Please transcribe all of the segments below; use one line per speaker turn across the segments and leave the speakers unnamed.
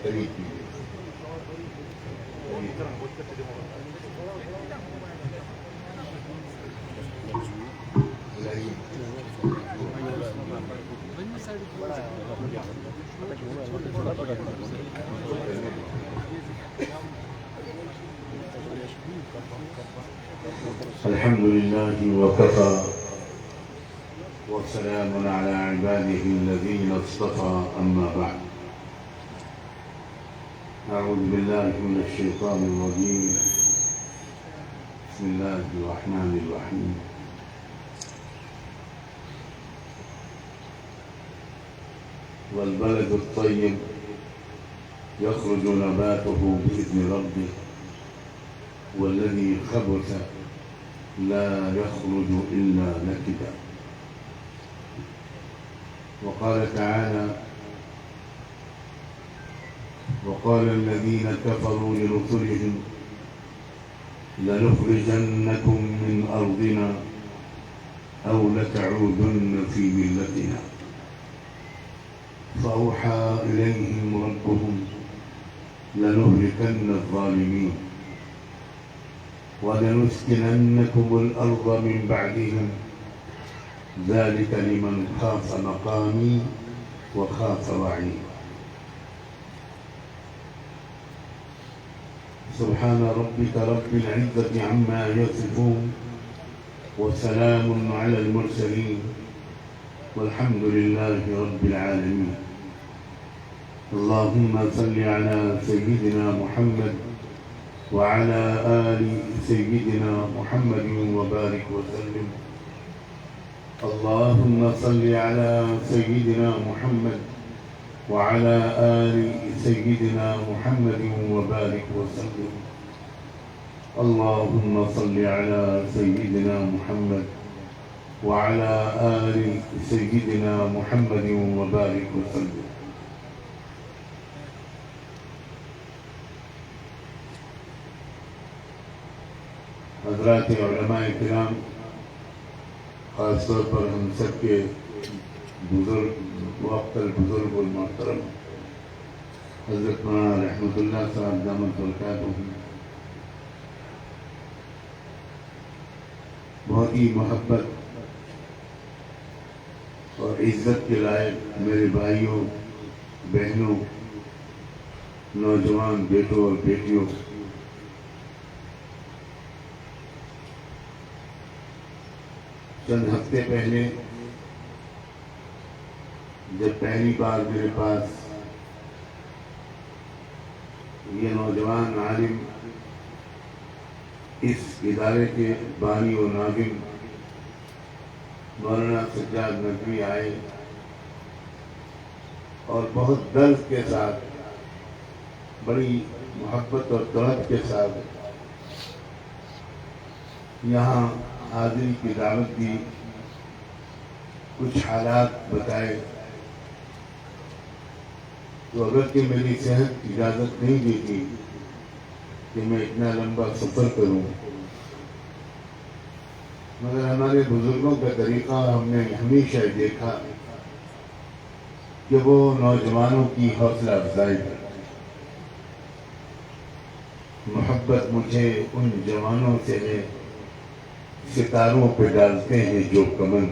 قریب کی الحمد لله وكفى وسلام على عباده الذين اصطفى أما بعد أعوذ بالله من الشيطان الرجيم بسم الله الرحمن الرحيم والبلد الطيب يخرج نباته بإذن ربه والذي خبث لا يخرج إلا نكدا وقال تعالى وقال الذين كفروا لرسلهم لنخرجنكم من أرضنا أو لتعودن في ملتنا فأوحى إليهم ربهم لنهلكن الظالمين ولنسكننكم الأرض من بعدهم ذلك لمن خاف مقامي وخاف وعيد سبحان ربك رب العزة عما يصفون وسلام على المرسلين والحمد لله رب العالمين اللهم صل على سيدنا محمد وعلى آل سيدنا محمد وبارك وسلم اللهم صل على سيدنا محمد وعلى آل سيدنا محمد وبارك وسلم اللهم صل على سيدنا محمد وعلى آل سيدنا محمد وبارك وسلم حضرات علماء کرام، خاص طور پر ہم سب کے بزرگ وقت البزرگ المحترم حضرت مولانا رحمت اللہ صاحب دامت برکاتہ، بہت ہی محبت اور عزت کے لائق میرے بھائیوں، بہنوں، نوجوان بیٹوں اور بیٹیوں، چند ہفتے پہلے جب پہلی بار میرے پاس یہ نوجوان عالم اس ادارے کے بانی و ناظم مولانا سجاد ندوی آئے اور بہت درد کے ساتھ، بڑی محبت اور طلب کے ساتھ یہاں حاضری کی دعوت دی، کچھ حالات بتائے تو اگرچہ میری صحت اجازت نہیں دیتی کہ میں اتنا لمبا سفر کروں، مگر ہمارے بزرگوں کا طریقہ ہم نے ہمیشہ دیکھا کہ وہ نوجوانوں کی حوصلہ افزائی کرتے، محبت مجھے ان جوانوں سے ہے ستاروں پہ ڈالتے ہیں جو کمن،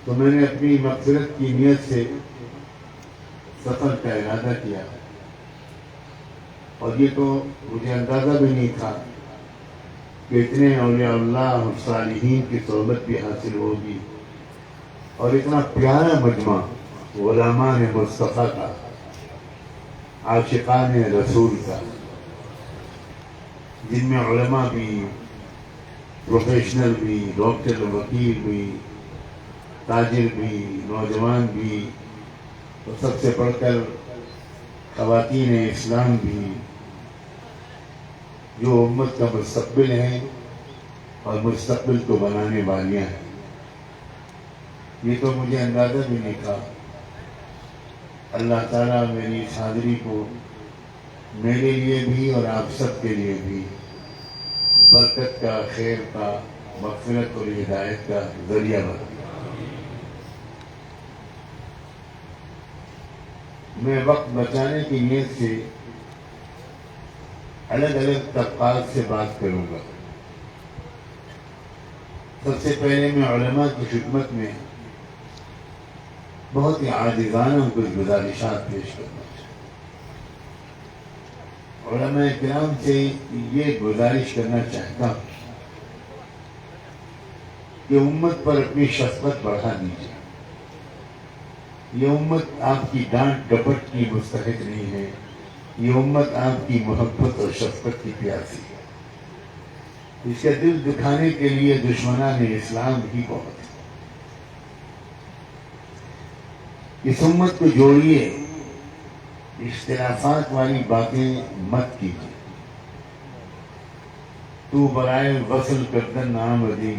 تو میں نے اپنی مغفرت کی نیت سے سفر کا ارادہ کیا، اور یہ تو مجھے اندازہ بھی نہیں تھا کہ اتنے اولیاء اللہ اور صالحین کی صحبت بھی حاصل ہوگی، اور اتنا پیارا مجمع غلامان مصطفیٰ کا، عاشقان رسول کا، جن میں علماء بھی، پروفیشنل بھی، ڈاکٹر وکیل بھی، تاجر بھی، نوجوان بھی، اور سب سے بڑھ کر خواتین اسلام بھی، جو امت کا مستقبل ہیں اور مستقبل کو بنانے والیاں ہیں، یہ تو مجھے اندازہ بھی نہیں تھا۔ اللہ تعالیٰ میری اس حاضری کو میرے لیے بھی اور آپ سب کے لیے بھی برکت کا، خیر کا، مغفرت اور ہدایت کا ذریعہ بنا۔ میں وقت بچانے کی نیت سے الگ الگ طبقات سے بات کروں گا۔ سب سے پہلے میں علماء کی خدمت میں بہت ہی عاجزانہ کچھ گزارشات پیش کرنا چاہتا ہوں۔ علماء کرام سے یہ گزارش کرنا چاہتا ہوں کہ امت پر اپنی شفقت بڑھا دیجیے۔ یہ امت آپ کی ڈانٹ ڈپٹ کی مستحق نہیں ہے، یہ امت آپ کی محبت اور شفقت کی پیاسی ہے۔ اس کا دل دکھانے کے لیے دشمنان اسلام ہی بہت ہے۔ اس امت کو جوڑیے، اختلافات والی باتیں مت کیجیے۔ تو برائے وصل کردن آمدی،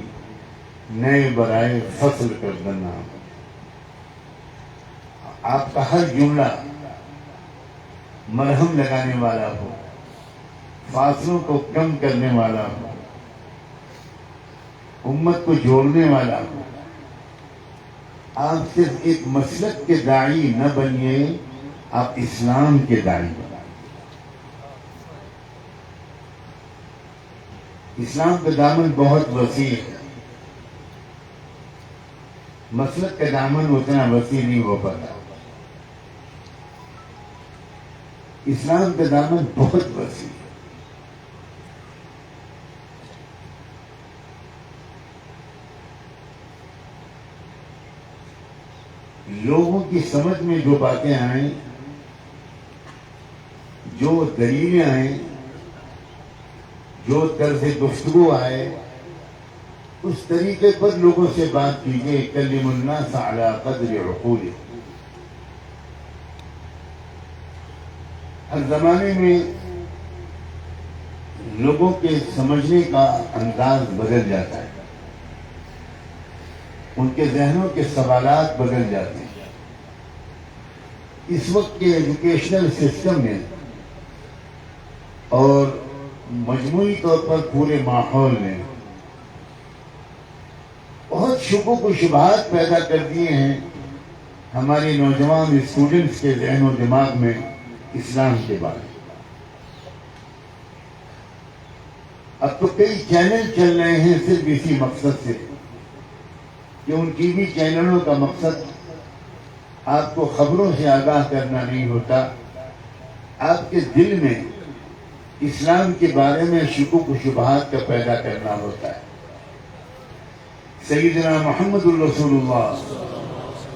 نئے برائے فصل کردن آمدی۔ آپ کا ہر جملہ مرہم لگانے والا ہو، فاصلوں کو کم کرنے والا ہو، امت کو جوڑنے والا ہو۔ آپ صرف ایک مسلک کے داعی نہ بنیے، آپ اسلام کے داعی بنیے۔ اسلام کا دامن بہت وسیع ہے، مسلک کا دامن اتنا وسیع نہیں ہو پاتا۔ اسلام کا دامن بہت وسیع ہے۔ لوگوں کی سمجھ میں جو باتیں آئیں، جو دلیلیں آئیں، جو طرز گفتگو آئے، اس طریقے پر لوگوں سے بات کیجیے۔ کلم الناس علی قدر عقولہم۔ ہر زمانے میں لوگوں کے سمجھنے کا انداز بدل جاتا ہے، ان کے ذہنوں کے سوالات بدل جاتے ہیں۔ اس وقت کے ایجوکیشنل سسٹم میں اور مجموعی طور پر پورے ماحول نے بہت شکوک و شبہات پیدا کر دیے ہیں ہمارے نوجوان اسٹوڈنٹس کے ذہن و دماغ میں اسلام کے بارے میں۔ اب تو کئی چینل چل رہے ہیں صرف اسی مقصد سے کہ ان ٹی وی چینلوں کا مقصد آپ کو خبروں سے آگاہ کرنا نہیں ہوتا، آپ کے دل میں اسلام کے بارے میں شکوک و شبہات کا پیدا کرنا ہوتا ہے۔ سیدنا محمد الرسول اللہ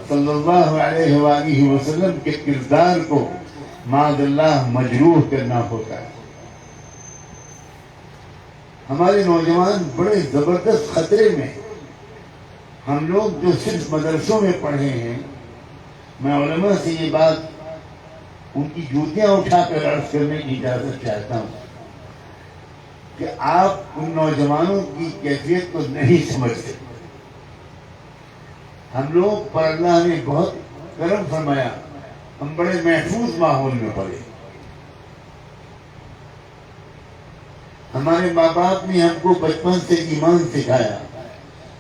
صلی اللہ علیہ وآلہ وسلم کے کردار کو معاذ اللہ مجروح کرنا ہوتا ہے۔ ہمارے نوجوان بڑے زبردست خطرے میں۔ ہم لوگ جو صرف مدرسوں میں پڑھے ہیں، میں علماء سے یہ بات ان کی جوتیاں اٹھا کر عرض کرنے کی اجازت چاہتا ہوں کہ آپ ان نوجوانوں کی کیفیت کو نہیں سمجھتے۔ ہم لوگ پر اللہ نے بہت کرم فرمایا، ہم بڑے محفوظ ماحول میں پڑے۔ ہمارے ماں باپ نے ہم کو بچپن سے ایمان سکھایا،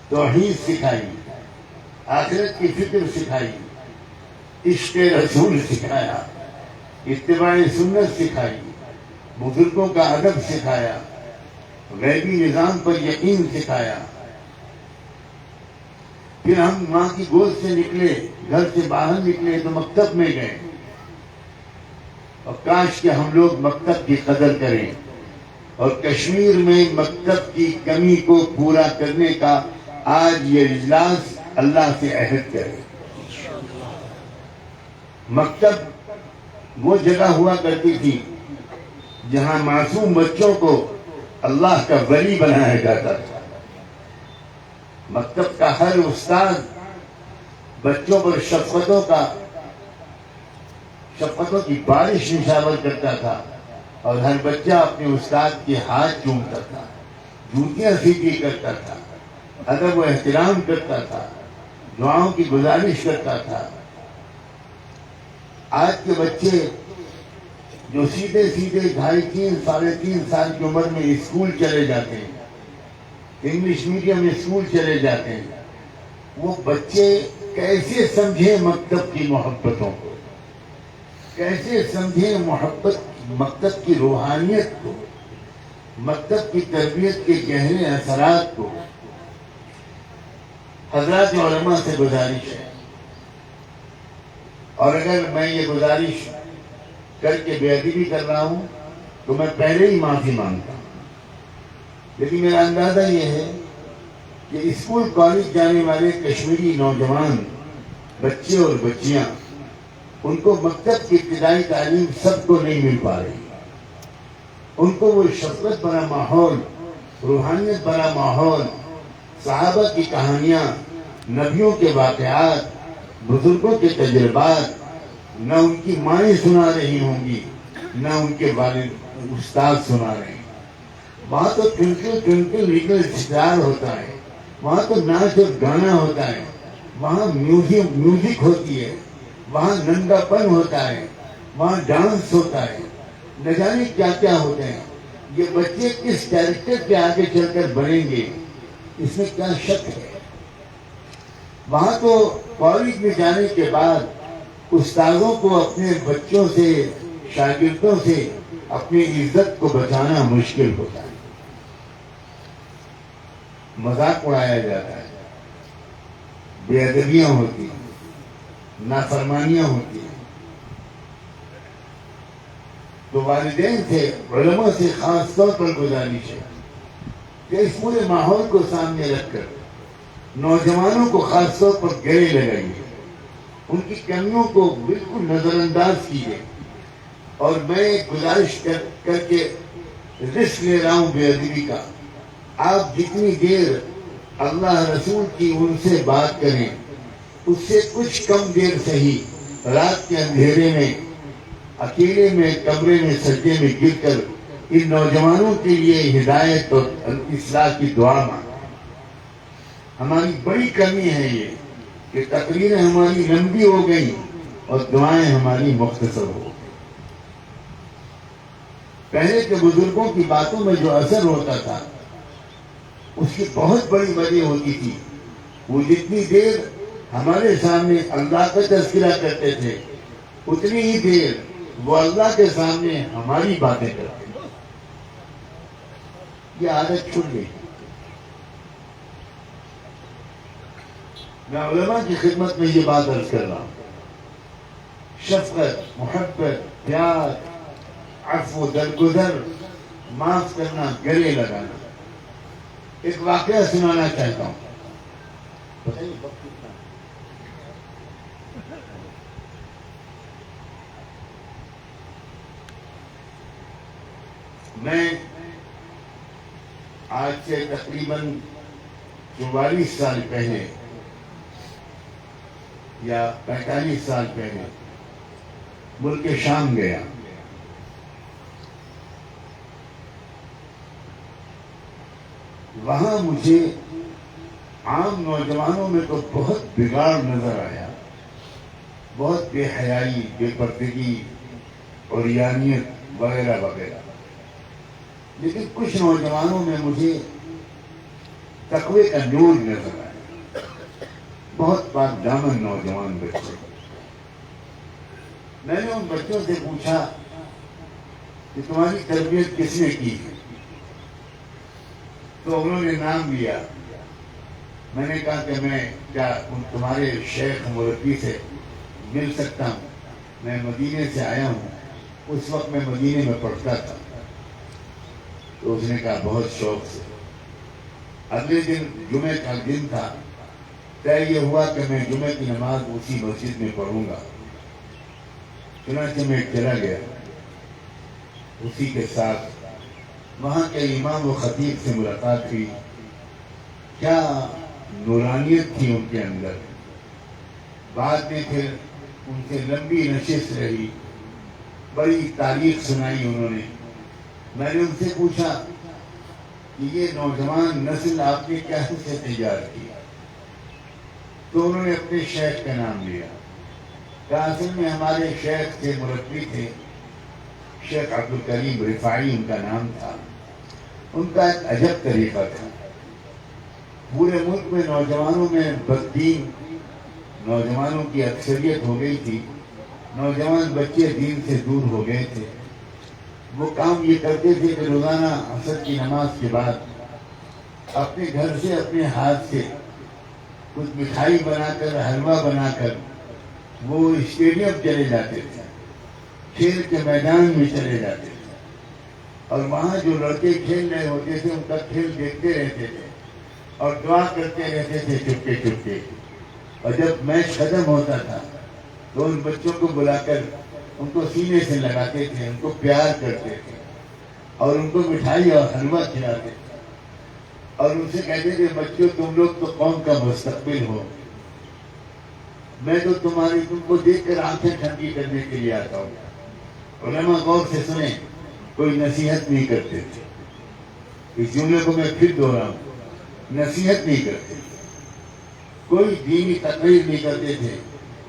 توحید سکھائی، آخرت کی فکر سکھائی، عشق رسول سکھایا، اتباع سنت سکھائی، بزرگوں کا ادب سکھایا، غیبی نظام پر یقین سکھایا۔ پھر ہم ماں کی گود سے نکلے، گھر سے باہر نکلے تو مکتب میں گئے، اور کاش کہ ہم لوگ مکتب کی قدر کریں اور کشمیر میں مکتب کی کمی کو پورا کرنے کا آج یہ اجلاس اللہ سے عہد کرے۔ مکتب وہ جگہ ہوا کرتی تھی جہاں معصوم بچوں کو اللہ کا ولی بنایا جاتا تھا۔ مکتب کا ہر استاد بچوں پر شفقتوں کی بارش نشاور کرتا تھا، اور ہر بچہ اپنے استاد کے ہاتھ چومتا تھا، جوتیاں سیدھی کرتا تھا، ادب و احترام کرتا تھا، دعاؤں کی گزارش کرتا تھا۔ آج کے بچے جو سیدھے 2.5 ساڑھے 3 سال کی عمر میں اسکول چلے جاتے ہیں، انگلش میڈیم اسکول چلے جاتے ہیں، وہ بچے کیسے سمجھیں مکتب کی محبتوں کو؟ کیسے سمجھیں محبت مکتب کی روحانیت کو، مکتب کی تربیت کے گہرے اثرات کو. حضرات علماء سے گزارش ہے، اور اگر میں یہ گزارش کر کے بے ادبی کر رہا ہوں تو میں پہلے ہی معافی مانگتا ہوں. لیکن میرا اندازہ یہ ہے کہ اسکول کالج جانے والے کشمیری نوجوان بچے اور بچیاں، ان کو مکتب کی ابتدائی تعلیم سب کو نہیں مل پا رہی. ان کو وہ شفقت بھرا ماحول، روحانیت بھرا ماحول، صحابہ کی کہانیاں، نبیوں کے واقعات، بزرگوں کے تجربات نہ ان کی مائیں سنا رہی ہوں گی، نہ ان کے والد استاد سنا رہے ہیں. وہاں تو ٹوئنکل ٹوئنکل لٹل اسٹار ہوتا ہے، وہاں تو ناچ اور گانا ہوتا ہے، وہاں میوزک ہوتی ہے، وہاں ننگا پن ہوتا ہے، وہاں ڈانس ہوتا ہے، نہ جانے کیا کیا ہوتے ہیں. یہ بچے کس کیریکٹر کے آگے چل کر بنیں گے، اس میں کیا شک ہے. وہاں تو کالج میں جانے کے بعد استاذوں کو اپنے بچوں سے، شاگردوں سے اپنی عزت کو بچانا مشکل ہوتا ہے. مذاق اڑایا جاتا ہے، بے ادبیاں ہوتی ہیں، نافرمانیاں ہوتی ہیں. تو والدین سے، علماء سے خاص طور پر گزارش ہے کہ اس پورے ماحول کو سامنے رکھ کر نوجوانوں کو خاص طور پر گلے لگائیے، ان کی کمیوں کو بالکل نظر انداز کیجیے. اور میں گزارش کر کے رسک لے رہا ہوں بے ادبی کا. آپ جتنی دیر اللہ رسول کی ان سے بات کریں، اس سے کچھ کم دیر صحیح رات کے اندھیرے میں، اکیلے میں، کمرے میں سجدے میں گر کر ان نوجوانوں کے لیے ہدایت اور اصلاح کی دعا مانگیں. ہماری بڑی کمی ہے یہ کہ تقریریں ہماری لمبی ہو گئی اور دعائیں ہماری مختصر ہو گئی. پہلے کے بزرگوں کی باتوں میں جو اثر ہوتا تھا اس کی بہت بڑی وجہ ہوتی تھی. وہ جتنی دیر ہمارے سامنے اللہ کا تذکرہ کرتے تھے، اتنی ہی دیر وہ اللہ کے سامنے ہماری باتیں کرتے تھے. یہ عادت چھوٹ گئی. میں علماء کی خدمت میں یہ بات عرض کر رہا ہوں. شفقت، محبت، پیار، عفو، درگزر، معاف کرنا، گلے لگانا. ایک واقعہ سنانا چاہتا ہوں. میں آج سے تقریباً 44 سال پہلے یا 45 سال پہلے ملک شام گیا. وہاں مجھے عام نوجوانوں میں تو بہت بگاڑ نظر آیا، بہت بے حیائی، بے پردگی، عریانیت وغیرہ وغیرہ. لیکن کچھ نوجوانوں میں مجھے تقوی کا نور نظر آیا، بہت پاک دامن نوجوان بچے. میں نے ان بچوں سے پوچھا کہ تمہاری تربیت کس نے کی ہے؟ تو انہوں نے نام لیا. میں نے کہا کہ میں کیا تمہارے شیخ مربی سے مل سکتا ہوں؟ میں مدینے سے آیا ہوں، اس وقت میں مدینے میں پڑھتا تھا. تو اس نے کہا بہت شوق سے. اگلے دن جمعہ کا دن تھا، طے یہ ہوا کہ میں جمعہ کی نماز اسی مسجد میں پڑھوں گا. چنانچہ میں چلا گیا اسی کے ساتھ. وہاں کے امام و خطیب سے ملاقات ہوئی. کیا نورانیت تھی ان کے اندر. بعد میں پھر ان سے لمبی نشست رہی، بڑی تاریخ سنائی انہوں نے. میں نے ان سے پوچھا کہ یہ نوجوان نسل آپ نے کیسے تیار کی؟ تو انہوں نے اپنے شیخ کا نام لیا. کہا اصل میں ہمارے شیخ تھے، مربی تھے، شیخ عبدالکریم رفاعی ان کا نام تھا. ان کا ایک عجب طریقہ تھا. پورے ملک میں نوجوانوں میں بددین نوجوانوں کی اکثریت ہو گئی تھی، نوجوان بچے دین سے دور ہو گئے تھے. وہ کام یہ کرتے تھے کہ روزانہ عصر کی نماز کے بعد اپنے گھر سے اپنے ہاتھ سے کچھ مٹھائی بنا کر حلوہ بنا کر وہ اسٹیڈیم چلے جاتے تھے, کھیل کے میدان میں چلے جاتے تھے, اور وہاں جو لڑکے کھیل رہے ہوتے تھے ان کا کھیل دیکھتے رہتے تھے اور دعا کرتے رہتے تھے چپکے چپکے. اور جب میچ ختم ہوتا تھا تو ان بچوں کو بلا کر ان کو سینے سے لگاتے تھے, ان کو پیار کرتے تھے اور ان کو مٹھائی اور حلوہ کھلاتے تھے اور ان سے کہتے تھے بچوں تم لوگ تو قوم کا مستقبل ہو, میں تو تم کو دیکھ کر آنکھیں ٹھنڈی کرنے کے لیے آتا ہوں. علماء غور سے سنیں, کوئی نصیحت نہیں کرتے تھے. اس جملے کو میں پھر دوہراؤں, نصیحت نہیں کرتے, کوئی دینی تقریر نہیں کرتے تھے,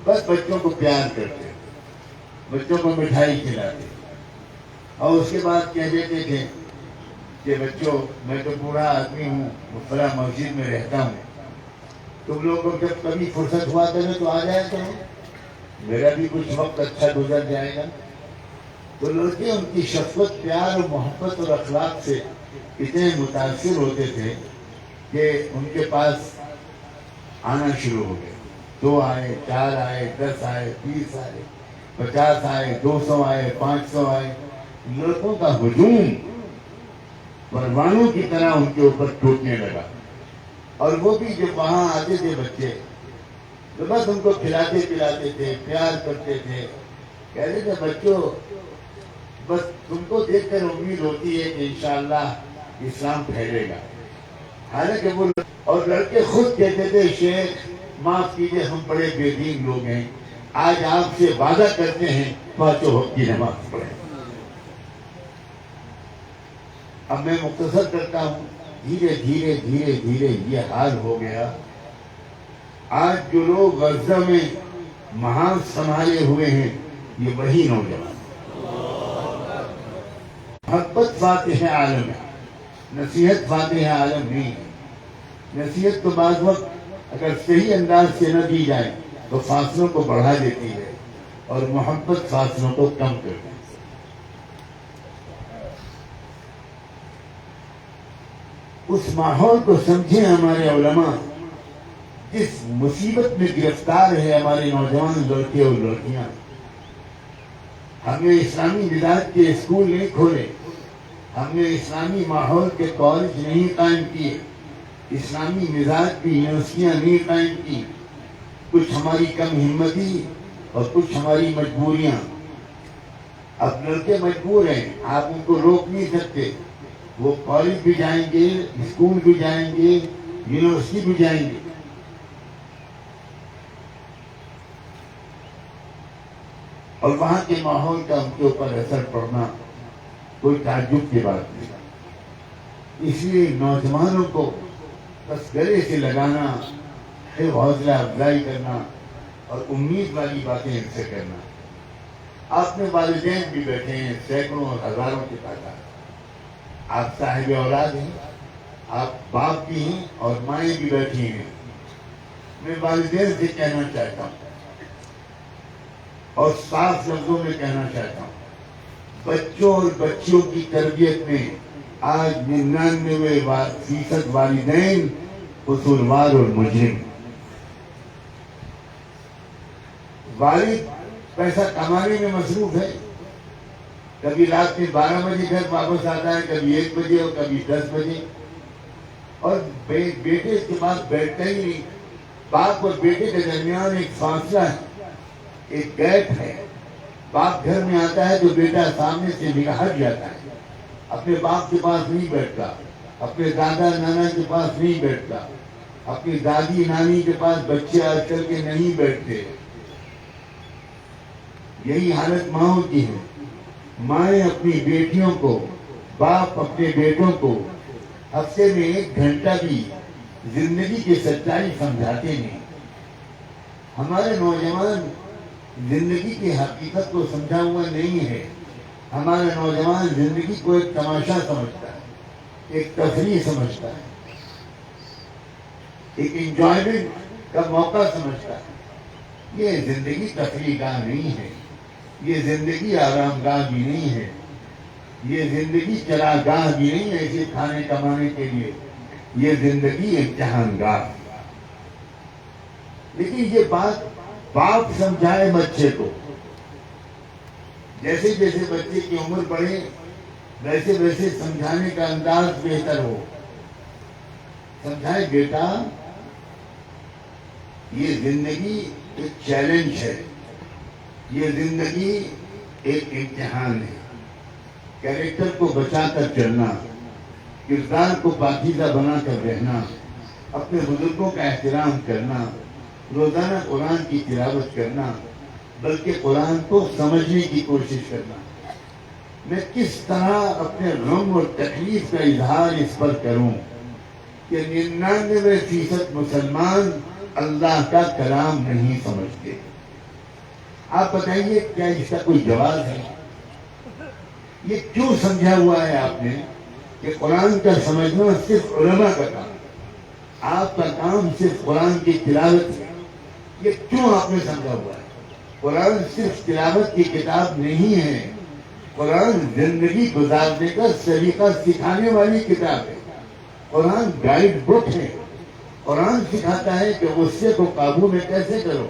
بس بچوں کو پیار کرتے, بچوں کو مٹھائی کھلاتے اور اس کے بعد کہہ دیتے تھے کہ بچوں میں تو بوڑھا آدمی ہوں, فلاں مسجد میں رہتا ہوں, تم لوگوں کو جب کبھی فرصت ہوا کرے تو آ جائے کرو, میرا بھی کچھ وقت اچھا گزر جائے گا. تو لڑکے ان کی شفقت, پیار اور محبت اور اخلاق سے اتنے متاثر ہوتے تھے کہ ان کے پاس آنا شروع ہو گئے. 2 آئے, 4 آئے, 10 آئے, 20 آئے, 50 آئے, 200 آئے, 500 آئے. لڑکوں کا ہجوم پروانوں کی طرح ان کے اوپر ٹوٹنے لگا. اور وہ بھی جب وہاں آتے تھے بچے تو بس ان کو کھلاتے پلاتے تھے, پیار کرتے تھے, کہتے تھے بچوں بس تم کو دیکھ کر امید ہوتی ہے کہ انشاءاللہ اسلام پھیلے گا. حالانکہ وہ اور لڑکے خود کہتے تھے شیخ معاف کیجیے ہم بڑے بے دین لوگ ہیں, آج آپ سے وعدہ کرتے ہیں 5 وقت کی نماز پڑھیں. اب میں مختصر کرتا ہوں, دھیرے دھیرے دھیرے دھیرے یہ حال ہو گیا. آج جو لوگ غزہ میں محاذ سنبھالے ہوئے ہیں یہ وہی نوجوان. محبت فاتح عالم ہے, نصیحت فاتح عالم نہیں ہے. نصیحت تو بعض وقت اگر صحیح انداز سے نہ دی جائے تو فاصلوں کو بڑھا دیتی ہے اور محبت فاصلوں کو کم کر دیتی ہے. اس ماحول کو سمجھیں ہمارے علماء جس مصیبت میں گرفتار ہے ہمارے نوجوان لڑکے اور لڑکیاں. ہم نے اسلامی مزاج کے اسکول نہیں کھولے, ہم نے اسلامی ماحول کے کالج نہیں قائم کیے, اسلامی مزاج کی یونیورسٹیاں نہیں قائم کی. کچھ ہماری کم ہمتی اور کچھ ہماری مجبوریاں. اب لڑکے مجبور ہیں, آپ ان کو روک نہیں سکتے. وہ کالج بھی جائیں گے, اسکول بھی جائیں گے, یونیورسٹی بھی جائیں گے. اور وہاں کے ماحول کا ان کے اوپر اثر پڑنا کوئی تعجب کی بات نہیں. اس لیے نوجوانوں کو بس گلے سے لگانا, حوصلہ افزائی کرنا اور امید والی باتیں ان سے کرنا. آپ میں والدین بھی بیٹھے ہیں سینکڑوں اور ہزاروں کی تعداد. آپ صاحب اولاد ہیں, آپ باپ بھی ہیں اور مائیں بھی بیٹھی ہیں. میں والدین سے کہنا چاہتا ہوں اور صاف لفظوں میں کہنا چاہتا ہوں, بچوں اور بچیوں کی تربیت میں آج 99% والدین قصوروار اور مجرم. والد پیسہ کمانے میں مصروف ہے, کبھی رات میں 12 بجے گھر واپس آتا ہے, کبھی 1 بجے اور کبھی 10 بجے, اور بیٹے کے پاس بیٹھتا ہی نہیں. باپ اور بیٹے کے درمیان ایک فاصلہ ہے, ایک گیپ ہے. باپ گھر میں آتا ہے تو بیٹا سامنے سے ہٹ جاتا ہے, اپنے باپ کے پاس نہیں بیٹھتا, اپنے دادا نانا کے پاس نہیں بیٹھتا, اپنی دادی نانی کے پاس بچے آج کل کے نہیں بیٹھتے. یہی حالت ماؤں کی ہے. مائیں اپنی بیٹیوں کو, باپ اپنے بیٹوں کو ہفتے میں 1 گھنٹہ بھی زندگی کی سچائی سمجھاتے نہیں. ہمارے نوجوان زندگی کی حقیقت کو سمجھا ہوا نہیں ہے. ہمارا نوجوان زندگی کو ایک تماشا سمجھتا ہے, ایک تفریح سمجھتا ہے, ایک انجوائمنٹ کا موقع سمجھتا ہے. یہ زندگی تفریح گاہ نہیں ہے. یہ زندگی آرام گاہ بھی نہیں ہے، یہ زندگی چراگاہ بھی نہیں ہے اسے کھانے کمانے کے لیے، یہ زندگی امتحان گاہ۔ لیکن یہ بات باپ سمجھائے بچے کو، جیسے جیسے بچے کی عمر بڑھے ویسے ویسے سمجھانے کا انداز بہتر ہو۔ سمجھائے بیٹا یہ زندگی ایک چیلنج ہے، یہ زندگی ایک امتحان ہے۔ کیریکٹر کو بچا کر چلنا، کردار کو پاکیزہ بنا کر رہنا، اپنے بزرگوں کا احترام کرنا، روزانہ قرآن کی تلاوت کرنا، بلکہ قرآن کو سمجھنے کی کوشش کرنا۔ میں کس طرح اپنے غم اور تکلیف کا اظہار اس پر کروں کہ 99% مسلمان اللہ کا کلام نہیں سمجھتے۔ آپ بتائیے کیا اس کا کوئی جواز ہے؟ یہ کیوں سمجھا ہوا ہے آپ نے کہ قرآن کا سمجھنا صرف علماء کا کام، آپ کا کام صرف قرآن کی تلاوت ہے؟ یہ کیوں آپ نے سمجھا ہوا ہے؟ قرآن صرف تلاوت کی کتاب نہیں ہے، قرآن زندگی گزارنے کا طریقہ سکھانے والی کتاب ہے۔ قرآن گائیڈ بک ہے۔ قرآن سکھاتا ہے کہ غصے کو قابو میں کیسے کرو،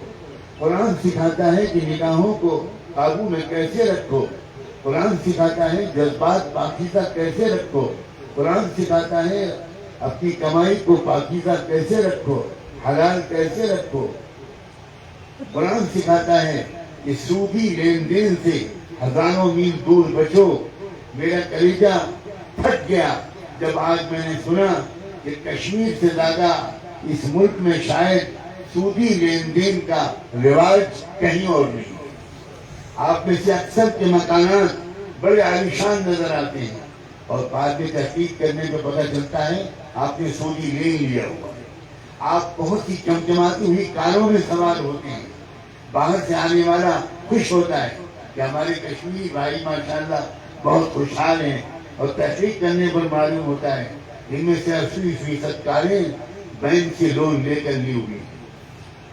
قرآن سکھاتا ہے کہ نگاہوں کو قابو میں کیسے رکھو، قرآن سکھاتا ہے جذبات پاکیزہ کیسے رکھو، قرآن سکھاتا ہے اپنی کمائی کو پاکیزہ کیسے رکھو، حلال کیسے رکھو۔ قرآن سکھاتا ہے کہ سودی لین دین سے ہزاروں میل دور بچو۔ میرا کلیجہ پھٹ گیا جب آج میں نے سنا کہ کشمیر سے زیادہ اس ملک میں شاید سودی لین دین کا رواج کہیں اور نہیں۔ آپ میں سے اکثر کے مکانات بڑے عالیشان نظر آتے ہیں اور بعد میں تحقیق کرنے پہ پتہ چلتا ہے آپ نے سودی لین لیا ہوا ہے۔ آپ بہت ہی چمچماتی ہوئی کاروں میں سوار ہوتے ہیں۔ باہر سے آنے والا خوش ہوتا ہے کہ ہمارے کشمیری بھائی ماشاءاللہ بہت خوشحال ہیں، اور تحقیق کرنے پر معلوم ہوتا ہے ان میں سے 80% کاریں بینک سے لون لے کر لی ہوئی۔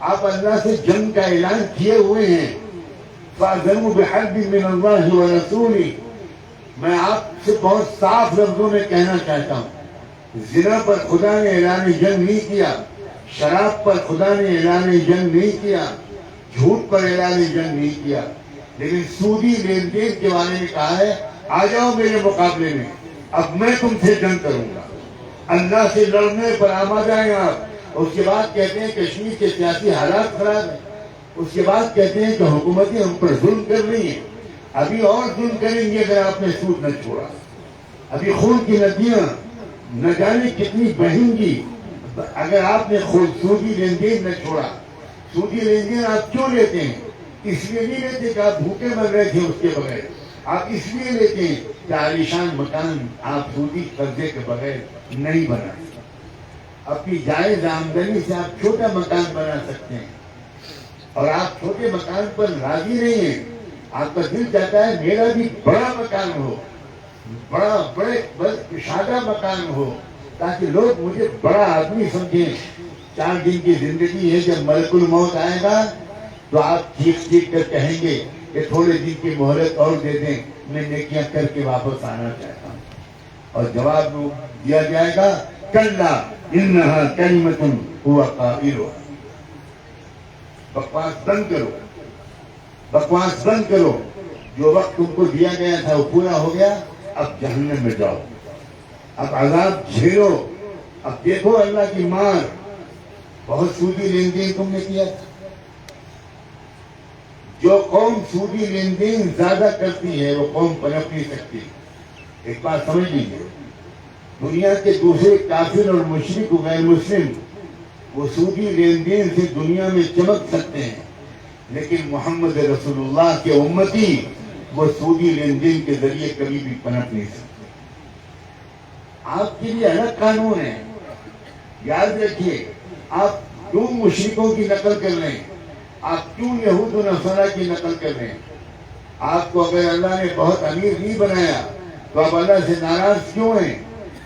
آپ اللہ سے جنگ کا اعلان کیے ہوئے ہیں، فَأَذَنُوا بِحَرْبٍ مِّنَ اللَّهِ وَرَسُولِهِ۔ میں آپ سے بہت صاف لفظوں میں کہنا چاہتا ہوں، زنا پر خدا نے اعلان جنگ نہیں کیا، شراب پر خدا نے اعلان جنگ نہیں کیا، جھوٹ پر اعلان جنگ نہیں کیا، لیکن سودی لین دین کے بارے میں کہا ہے آ جاؤ میرے مقابلے میں، اب میں تم سے جنگ کروں گا۔ اللہ سے لڑنے پر آمادہ ہیں آپ، اس کے بعد کہتے ہیں کشمیر کے سیاسی حالات خراب ہیں، اس کے بعد کہتے ہیں کہ حکومتیں ہم پر ظلم کر رہی ہیں۔ ابھی اور ظلم کریں گے اگر آپ نے سود نہ چھوڑا، ابھی خون کی ندیاں نہ جانے کتنی بہیں گی اگر آپ نے سودی لین دین نہ چھوڑا۔ سودی لین دین آپ کیوں لیتے ہیں؟ اس لیے نہیں لیتے کہ آپ بھوکے مر رہے تھے اس کے بغیر، آپ اس لیے لیتے ہیں کہ عالیشان مکان آپ سودی قرضے کے بغیر نہیں بنا سکتے۔ اپنی جائز آمدنی سے آپ چھوٹا مکان بنا سکتے ہیں، اور آپ چھوٹے مکان پر راضی نہیں ہیں، آپ کا دل چاہتا ہے میرا بھی بڑا مکان ہو، بڑے شادہ مکان ہو، تاکہ لوگ مجھے بڑا آدمی سمجھیں۔ 4 دن کی زندگی ہے، جب ملک الموت آئے گا تو آپ چیخ چیخ کر کہیں گے کہ تھوڑے دن کی مہلت اور دے دیں، میں نیکیاں کر کے واپس آنا چاہتا ہوں۔ اور جواب دیا جائے گا کلا انہا کلمۃ هو قائلها۔ بکواس بند کرو، بکواس بند کرو، جو وقت تم کو دیا گیا تھا وہ پورا ہو گیا، اب جہنم میں جاؤ، اب عذاب جھیلو، اب دیکھو اللہ کی مار۔ بہت سودی لین دین تم نے کیا تھا۔ جو قوم سودی لین دین زیادہ کرتی ہے وہ قوم پنپ نہیں سکتی۔ ایک بات سمجھ لیجیے، دنیا کے دوسرے کافر اور مشرک و غیر مسلم وہ سودی لین دین سے دنیا میں چمک سکتے ہیں، لیکن محمد رسول اللہ کے امتی وہ سودی لین دین کے ذریعے کبھی بھی پنپ نہیں سکتے۔ آپ کے لیے الگ قانون ہے، یاد رکھیے۔ آپ کیوں مشرکوں کی نقل کر رہے ہیں؟ آپ کیوں یہود و نصارہ کی نقل کر رہے ہیں؟ آپ کو اگر اللہ نے بہت امیر نہیں بنایا تو آپ اللہ سے ناراض کیوں ہیں؟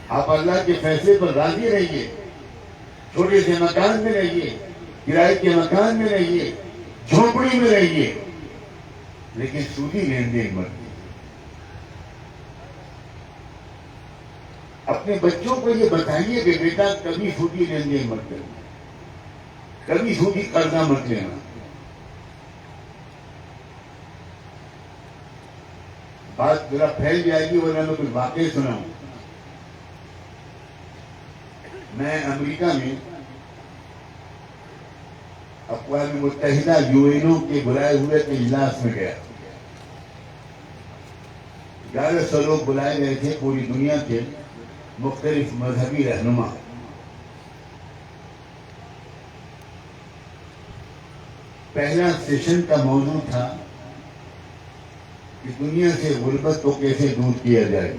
آپ اللہ کے فیصلے پر راضی رہیے، چھوٹے سے مکان میں رہیے، کرائے کے مکان میں رہیے، جھونپڑی میں رہیے، لیکن سودی لین دین مت کیجیے۔ اپنے بچوں کو یہ بتائیے کہ بیٹا کبھی سودی لین دین مت کرنا، کبھی سودی قرضہ مت لینا۔ بات ذرا پھیل جائے گی ورنہ میں کچھ باتیں سناؤں۔ میں امریکہ میں اقوام متحدہ UNO کے بلائے ہوئے کے اجلاس میں گیا۔ 1100 لوگ بلائے گئے تھے، پوری دنیا کے مختلف مذہبی رہنما۔ پہلا سیشن کا موضوع تھا کہ دنیا سے غربت کو کیسے دور کیا جائے۔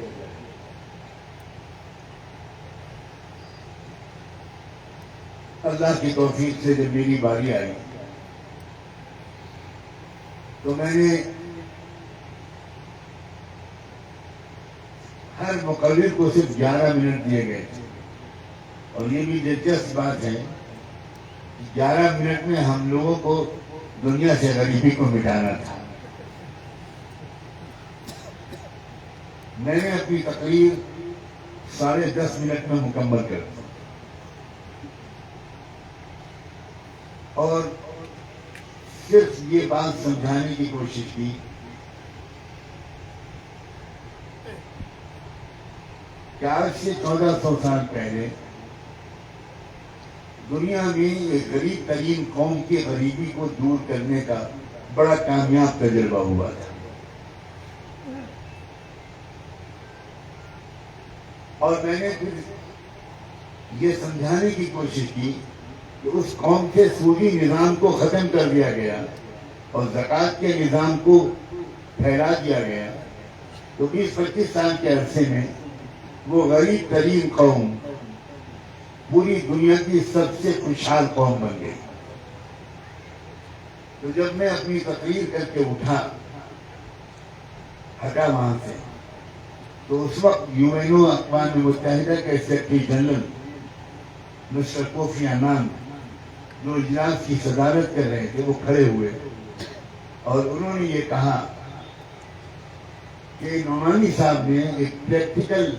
اللہ کی توفیق سے جب میری باری آئی تو میں نے ہر مقرر کو صرف 11 منٹ دیے گئے تھے، اور یہ بھی دلچسپ بات ہے کہ 11 منٹ میں ہم لوگوں کو دنیا سے غریبی کو مٹانا تھا۔ میں نے اپنی تقریر 10.5 منٹ میں مکمل کر دی، اور صرف یہ بات سمجھانے کی کوشش کی کہ آج سے 1400 سال پہلے دنیا میں ایک غریب ترین قوم کی غریبی کو دور کرنے کا بڑا کامیاب تجربہ ہوا تھا، اور میں نے پھر یہ سمجھانے کی کوشش کی کہ اس قوم کے سودی نظام کو ختم کر دیا گیا اور زکوٰۃ کے نظام کو پھیلا دیا گیا، تو 20-25 سال کے عرصے میں وہ غریب ترین قوم پوری دنیا کی سب سے خوشحال قوم بن گئی۔ تو جب میں اپنی تقریر کر کے ہٹا وہاں سے، تو اس وقت UNO اقوام متحدہ کے secretary general mister Kofi Annan, جو اجلاس کی صدارت کر رہے تھے، وہ کھڑے ہوئے اور انہوں نے یہ کہا کہ نعمانی صاحب نے ایک پریکٹیکل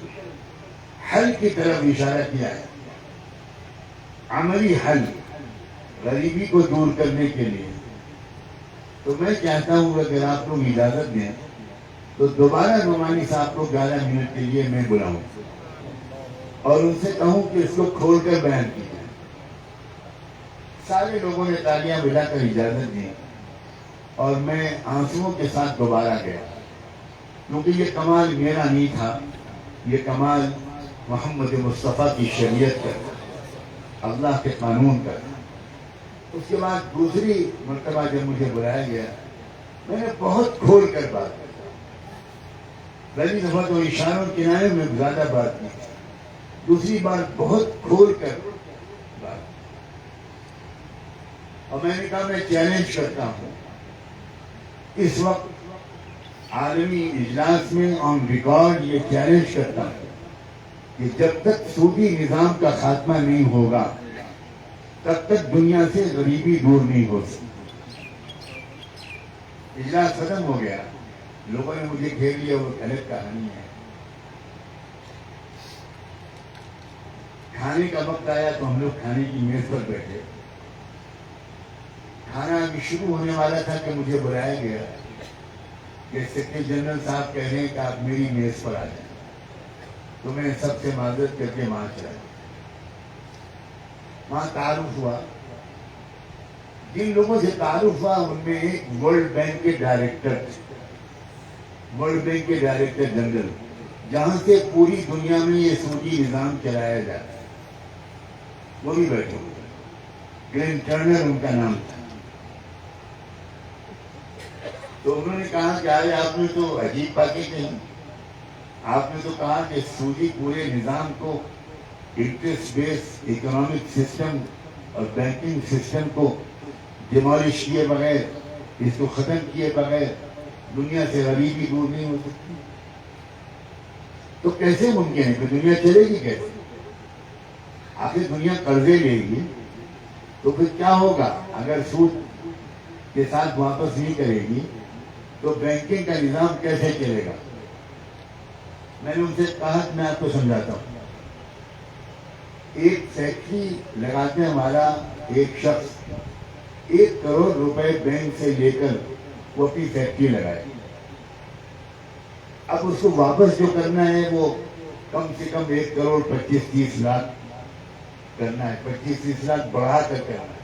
حل کی طرف اشارہ کیا ہے، عملی حل غریبی کو دور کرنے کے لیے۔ تو میں چاہتا ہوں اگر آپ لوگ اجازت دیں تو دوبارہ نعمانی صاحب کو 11 منٹ کے لیے میں بلاؤں اور ان سے کہوں کہ اس کو کھول کر بیان کیجیے۔ سارے لوگوں نے تالیاں بجا کر اجازت دی اور میں آنسوؤں کے ساتھ دوبارہ گیا، کیونکہ یہ کمال میرا نہیں تھا، یہ کمال محمد مصطفیٰ کی شریعت کا تھا، اللہ کے قانون کا تھا۔ اس کے بعد دوسری مرتبہ جب مجھے بلایا گیا، میں نے بہت کھول کر بات کی، پہلی دفعہ تو اشاروں کنارے میں زیادہ بات کی، دوسری بار بہت کھول کر بات کی، اور میں نے کہا میں چیلنج کرتا ہوں، اس وقت عالمی اجلاس میں آن ریکارڈ یہ چیلنج کرتا ہوں کہ جب تک سودی نظام کا خاتمہ نہیں ہوگا تب تک دنیا سے غریبی دور نہیں ہو سکتی۔ اجلاس ختم ہو گیا، لوگوں نے مجھے گھیر لیا، وہ غلط کہانی ہے۔ کھانے کا وقت آیا تو ہم لوگ کھانے کی میز پر بیٹھے، کھانا ابھی شروع ہونے والا تھا کہ مجھے بلایا گیا کہ سیکرٹری جنرل صاحب کہہ رہے ہیں کہ آپ میری میز پر آ جائیں، تو میں سب سے معذرت کر کے وہاں چلا۔ وہاں تعارف ہوا، جن لوگوں سے تعارف ہوا ان میں ایک ورلڈ بینک کے ڈائریکٹر تھے، ورلڈ بینک کے ڈائریکٹر جنرل، جہاں سے پوری دنیا میں یہ سودی نظام چلایا جاتا ہے، وہ بھی بیٹھے ہوئے، گرین ٹرنر ان کا نام تھا۔ تو انہوں نے کہا کہ آج آپ نے تو عجیب باتیں کہی، آپ نے تو کہا کہ سودی پورے نظام کو، انٹرسٹ بیس اکنامک سسٹم اور بینکنگ سسٹم کو ڈیمالش کیے بغیر، اس کو ختم کیے بغیر دنیا سے غریبی دور نہیں ہو سکتی۔ تو کیسے ممکن ہے کہ دنیا چلے گی کیسے؟ آخر دنیا قرضے لے گی تو پھر کیا ہوگا؟ اگر سود کے ساتھ واپس نہیں کرے گی تو بینکنگ کا نظام کیسے چلے گا؟ میں نے ان سے کہا کہ میں آپ کو سمجھاتا ہوں. ایک فیکٹری لگاتے ہمارا ایک شخص 1 کروڑ روپے بینک سے لے کر وہ اپنی فیکٹری لگائے. اب اس کو واپس جو کرنا ہے وہ کم سے کم 1 کروڑ 25-30 لاکھ کرنا ہے. 25-30 لاکھ بڑھا کر کرنا ہے.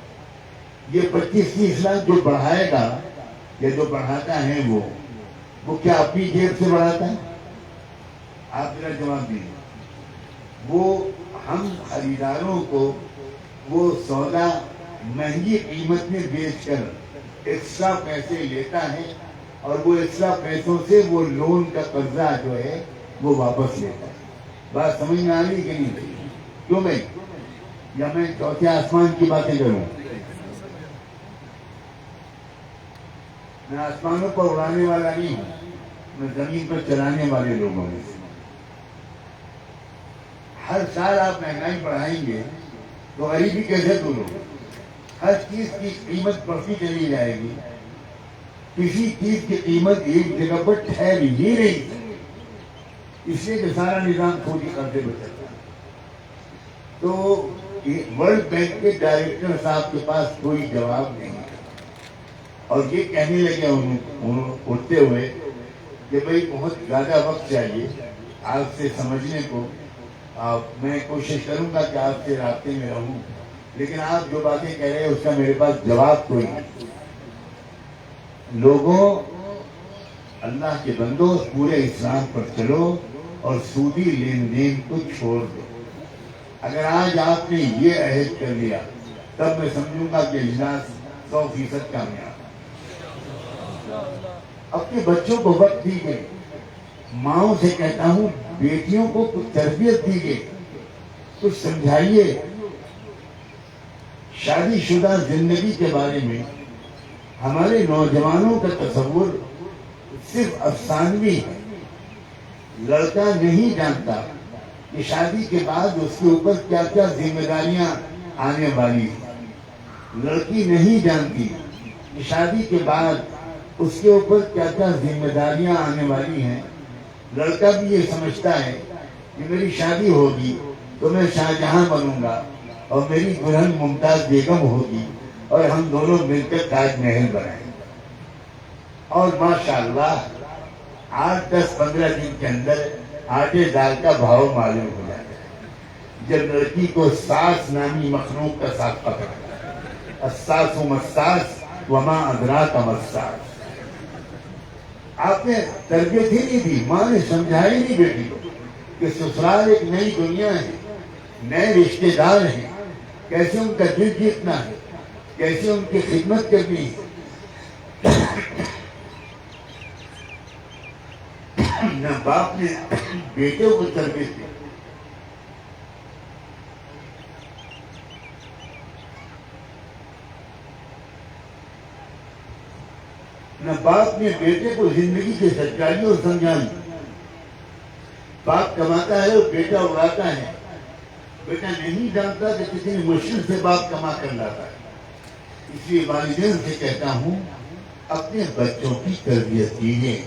یہ 25-30 لاکھ جو بڑھائے گا یا جو بڑھاتا ہے وہ کیا اپنی جیب سے بڑھاتا ہے؟ آپ میرا جواب دیجیے. وہ ہم خریداروں کو وہ سودا مہنگی قیمت میں بیچ کر ایکسٹرا پیسے لیتا ہے اور وہ ایکسٹرا پیسوں سے وہ لون کا قرضہ جو ہے وہ واپس لیتا ہے. بات سمجھ میں آ رہی کہ نہیں؟ کیوں بھائی؟ یا میں چوتھے آسمان کی باتیں کروں؟ میں آسمانوں پر اڑانے والا نہیں ہوں، میں زمین پر چلانے والے لوگوں میں سے. ہر سال آپ مہنگائی بڑھائیں گے تو غریبی کیسے دور ہوگی؟ ہر چیز کی قیمت بڑھتی چلی جائے گی. کسی چیز کی قیمت ایک جگہ پر ٹھہر ہی نہیں، اس لیے کہ سارا نظام خود ہی قرضے پہ چلتا ہے. تو ورلڈ بینک کے ڈائریکٹر صاحب کے پاس کوئی جواب نہیں اور یہ کہنے لگے اٹھتے ہوئے کہ بھائی بہت زیادہ وقت چاہیے آپ سے سمجھنے کو. میں کوشش کروں گا کہ آپ سے رابطے میں رہوں، لیکن آپ جو باتیں کہہ رہے ہیں اس کا میرے پاس جواب کوئی نہیں. لوگوں، اللہ کے بندو، پورے اسلام پر چلو اور سودی لین دین کو چھوڑ دو. اگر آج آپ نے یہ عہد کر لیا تب میں سمجھوں گا کہ اجلاس 100% کامیاب. اپنے بچوں کو وقت دیجیے. ماؤں سے کہتا ہوں بیٹیوں کو کچھ تربیت دیجیے، کچھ سمجھائیے. شادی شدہ زندگی کے بارے میں ہمارے نوجوانوں کا تصور صرف افسانوی ہے. لڑکا نہیں جانتا کہ شادی کے بعد اس کے اوپر کیا کیا ذمہ داریاں آنے والی ہیں. لڑکی نہیں جانتی کہ شادی کے بعد اس کے اوپر کیا کیا ذمہ داریاں آنے والی ہیں. لڑکا بھی یہ سمجھتا ہے کہ میری شادی ہوگی تو میں شاہجہاں بنوں گا اور میری دلہن ممتاز بیگم ہوگی اور ہم دونوں مل کر تاج محل بنائیں گے. اور ماشاءاللہ 8-10-15 دن کے اندر آٹے دال کا بھاؤ معلوم ہو جاتا ہے جب لڑکی کو ساس نامی مخلوق کا ساتھ پکڑتا ہے. الساس مساس وما ادراک مساس. آپ نے تربیت ہی نہیں دی، ماں نے سمجھائی نہیں بیٹی کو کہ سسرال ایک نئی دنیا ہے، نئے رشتے دار ہیں، کیسے ان کا دل جیتنا ہے، کیسے ان کی خدمت کرنی ہے. نہ باپ نے بیٹے کو تربیت دی. نہ باپ نے بیٹے کو زندگی کی سچائیوں سمجھائی. باپ کماتا ہے اور بیٹا اڑاتا ہے. بیٹا نہیں جانتا کہ کتنی مشکل سے باپ کما کر لاتا ہے. اس لیے والدین سے کہتا ہوں اپنے بچوں کی تربیت کیجیے،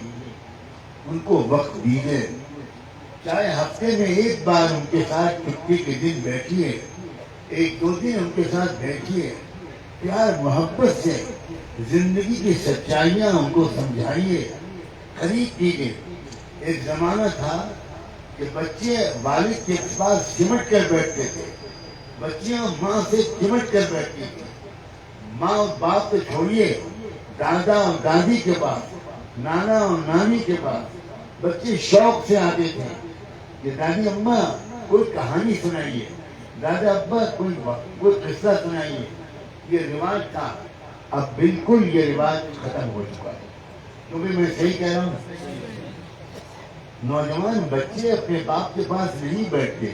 ان کو وقت دیجیے. چاہے ہفتے میں ایک بار ان کے ساتھ چھٹی کے دن بیٹھیے، 1-2 دن ان کے ساتھ بیٹھیے. پیار محبت سے زندگی کی سچائیاں ان کو سمجھائیے، قریب کیجیے. ایک زمانہ تھا کہ بچے والد کے پاس سمٹ کر بیٹھتے تھے، بچیاں ماں سے سمٹ کر بیٹھتی تھی. ماں اور باپ کو چھوڑیے، دادا اور دادی کے پاس، نانا اور نانی کے پاس بچے شوق سے آتے تھے کہ دادی اماں کوئی کہانی سنائیے، دادا ابا کوئی قصہ سنائیے. یہ رواج تھا. اب بالکل یہ رواج ختم ہو چکا ہے. کیونکہ میں صحیح کہہ رہا ہوں، نوجوان بچے اپنے باپ کے پاس نہیں بیٹھتے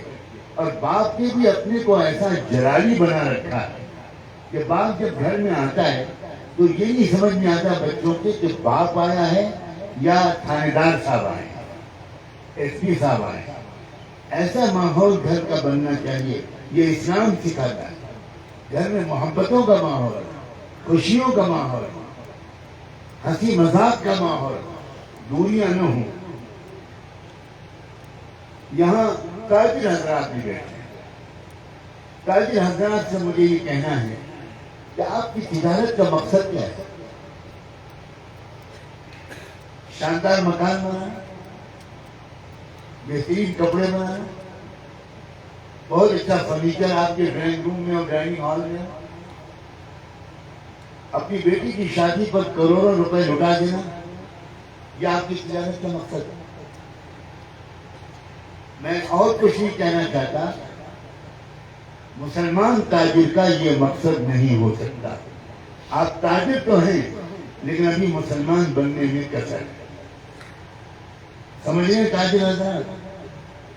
اور باپ نے بھی اپنے کو ایسا جلالی بنا رکھا ہے کہ باپ جب گھر میں آتا ہے تو یہ نہیں سمجھ میں آتا بچوں کے کہ باپ آیا ہے یا تھانے دار صاحب آئے ہیں، ایس پی صاحب آئے ہیں. ایسا ماحول گھر کا بننا چاہیے. یہ اسلام سکھاتا ہے. گھر میں محبتوں کا ماحول، خوشیوں کا ماحول. ہنسی مذاق کا ماحول، دوریاں نہ ہوں. یہاں تاجر حضرات بھی بیٹھے ہیں. تاجر حضرات سے مجھے یہ کہنا ہے کہ آپ کی تجارت کا مقصد کیا ہے؟ شاندار مکان بنانا، بہترین کپڑے بنانا، بہت اچھا فرنیچر آپ کے ڈرائنگ روم میں اور ڈائننگ ہال میں، اپنی بیٹی کی شادی پر کروڑوں روپے لٹا دینا، یہ آپ کی تجارت کا مقصد ہے. میں اور کچھ نہیں کہنا چاہتا. مسلمان تاجر کا یہ مقصد نہیں ہو سکتا. آپ تاجر تو ہیں لیکن ابھی مسلمان بننے میں کسر ہے. سمجھیں تاجر حضرات،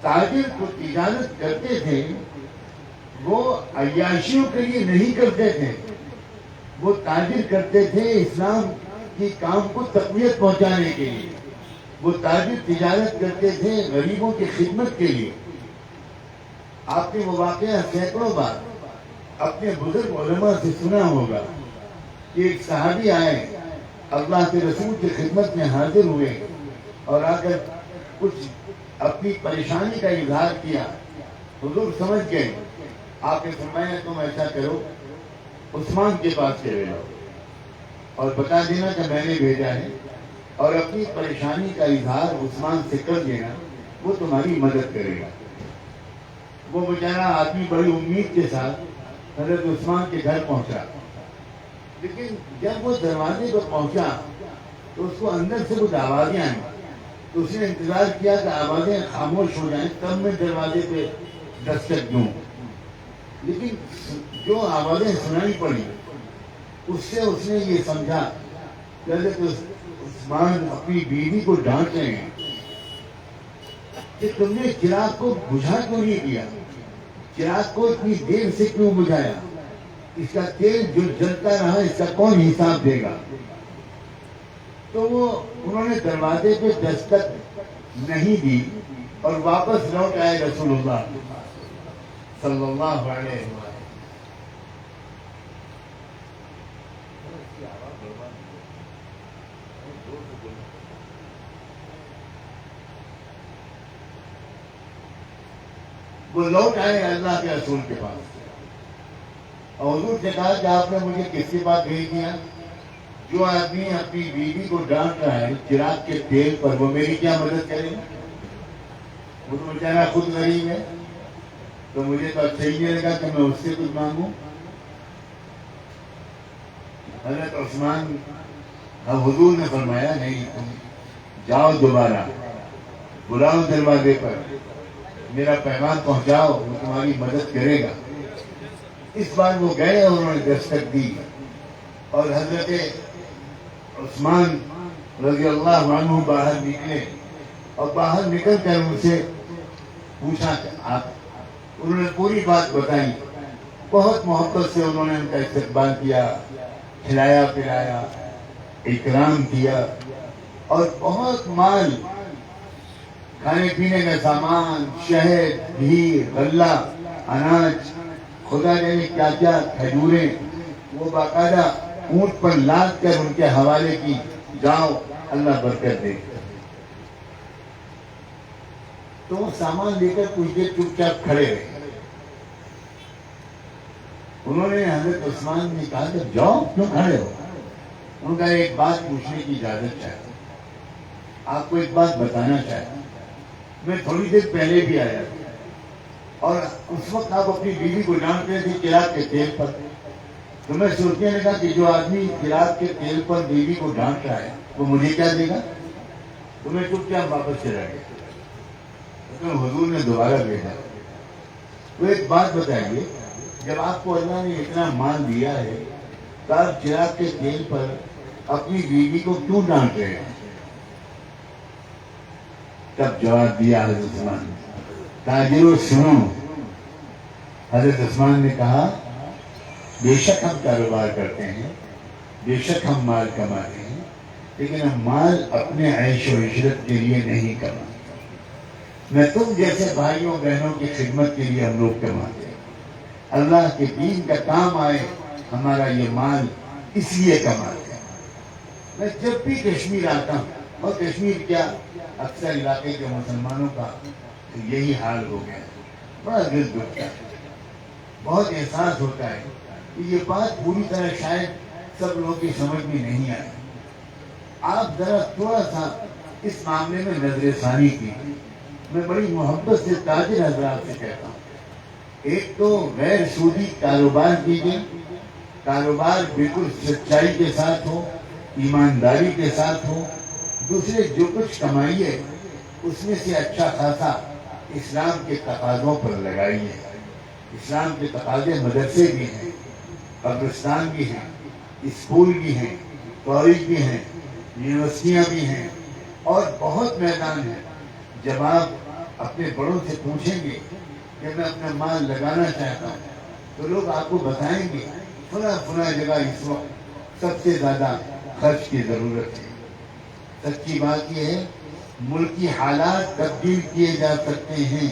تاجر کو تجارت کرتے تھے وہ عیاشیوں کے لیے نہیں کرتے تھے، وہ تاجر کرتے تھے اسلام کی کام کو تقویت پہنچانے کے لیے. وہ تاجر تجارت کرتے تھے غریبوں کی خدمت کے لیے. آپ نے وہ واقعہ سینکڑوں بار اپنے بزرگ علماء سے سنا ہوگا کہ ایک صحابی آئے، اللہ کے رسول کی خدمت میں حاضر ہوئے اور آ کر کچھ اپنی پریشانی کا اظہار کیا. حضور سمجھ گئے. آپ نے فرمایا تم ایسا کرو، عثمان کے پاس چلے جاؤ اور بتا دینا کہ میں نے بھیجا ہے، اور اپنی پریشانی کا اظہار عثمان سے کر دینا، وہ تمہاری مدد کرے گا. وہ بیچارہ آدمی بڑی امید کے ساتھ حضرت عثمان کے گھر پہنچا، لیکن جب وہ دروازے پر پہنچا تو اس کو اندر سے کچھ آوازیں آئیں. تو اس نے انتظار کیا کہ آوازیں خاموش ہو جائیں تب میں دروازے پہ دستک دوں، لیکن جو آوازیں سنائی پڑی اس سے اس نے یہ سمجھا کہ حضرت عثمان اپنی بیوی کو ڈانٹ رہے ہیں کہ تم نے چراغ کو بجھا کیوں نہیں دیا، چراغ کو اتنی دیر سے کیوں بجھایا، اس کا تیل جو جلتا رہا اس کا کون حساب دے گا. تو وہ انہوں نے دروازے پہ دستک نہیں دی اور واپس لوٹ آئے رسول اللہ صلی اللہ علیہ وسلم. وہ لوٹ آئے اللہ کے رسول کے پاس اور حضور نے کہا کہ آپ نے مجھے کس کے پاس بھیج دیا؟ جو آدمی اپنی بیوی کو ڈانٹ رہا ہے چراغ کے تیل پر، وہ میری کیا مدد کرے گا؟ وہ تو بیچارہ خود غریب ہے، تو مجھے تو اچھا ہی نہیں لگا کہ میں اس سے کچھ مانگوں. حضرت عثمان حضور نے فرمایا نہیں، تم جاؤ دوبارہ بلاؤ دروازے پر، میرا پیغام پہنچاؤ، وہ تمہاری مدد کرے گا. اس بار وہ گئے اور انہوں نے دستک دی اور حضرت عثمان رضی اللہ عنہ باہر نکلے اور باہر نکل کر ان سے پوچھا کہ انہوں نے پوری بات بتائی. بہت محبت سے انہوں نے ان کا استقبال کیا، کھلایا پلایا، اکرام کیا اور بہت مال، کھانے پینے کا سامان، شہد، گھی، غلہ، اناج، خدا جانے کیا کیا، کھجوریں، وہ باقاعدہ اونٹ پر لاد کر ان کے حوالے کی، جاؤ اللہ برکت دے. تو وہ سامان لے کر کچھ دیر چپ چاپ کھڑے رہے. انہوں نے حضرت عثمان نے کہا کہ جاؤ، کیوں کھڑے ہو؟ ان کا ایک بات پوچھنے کی اجازت چاہتا ہوں، آپ کو ایک بات بتانا چاہتا ہوں. میں تھوڑی دیر پہلے بھی آیا تھا اور اس وقت آپ اپنی بیوی کو ڈانٹتے تھے چراغ کے تیل پر. تو میں سوچنے لگا کہ جو آدمی چراغ کے تیل پر بیوی کو ڈانٹ رہا ہے وہ مجھے کیا دے گا. تو میں چپ چاپ واپس چلا گیا. تو حضور نے دوبارہ بھیجا. تو ایک بات بتائیے، جب آپ کو اللہ نے اتنا مال دیا ہے تو آپ چراغ کے تیل پر اپنی بیوی کو کیوں ڈانٹ رہے ہیں؟ تب جواب دیا حضرت عثمان نے، تاجروں سنو. حضرت عثمان نے کہا بے شک ہم کاروبار کرتے ہیں، بے شک ہم مال کماتے ہیں، لیکن ہم مال اپنے عیش و عشرت کے لیے نہیں کماتے. میں تم جیسے بھائیوں بہنوں کی خدمت کے لیے ہم لوگ کماتے ہیں. اللہ کے دین کا کام آئے، ہمارا یہ مال اس لیے کماتے ہیں. میں جب بھی کشمیر آتا ہوں، اور کشمیر کیا اکثر علاقے کے مسلمانوں کا یہی حال ہو گیا ہے، بڑا دل دکھتا ہے، بہت احساس ہوتا ہے کہ یہ بات پوری طرح شاید سب لوگوں کی سمجھ میں نہیں آئی۔ آپ ذرا تھوڑا سا اس معاملے میں نظر ثانی کی۔ میں بڑی محبت سے تاجر حضرات سے کہتا ہوں، ایک تو غیر سودی کاروبار کیجیے، کاروبار بالکل سچائی کے ساتھ ہو، ایمانداری کے ساتھ ہو، دوسرے جو کچھ کمائیے اس میں سے اچھا خاصا اسلام کے تقاضوں پر لگائیے۔ اسلام کے تقاضے مدرسے بھی ہیں، قبرستان بھی ہیں، اسکول بھی ہیں، کالج بھی ہیں، یونیورسٹیاں بھی ہیں، اور بہت میدان ہے۔ جب آپ اپنے بڑوں سے پوچھیں گے کہ میں اپنا مال لگانا چاہتا ہوں تو لوگ آپ کو بتائیں گے فلاں جگہ اس وقت سب سے زیادہ خرچ کی ضرورت ہے۔ سچی بات یہ ہے، ملکی حالات تبدیل کیے جا سکتے ہیں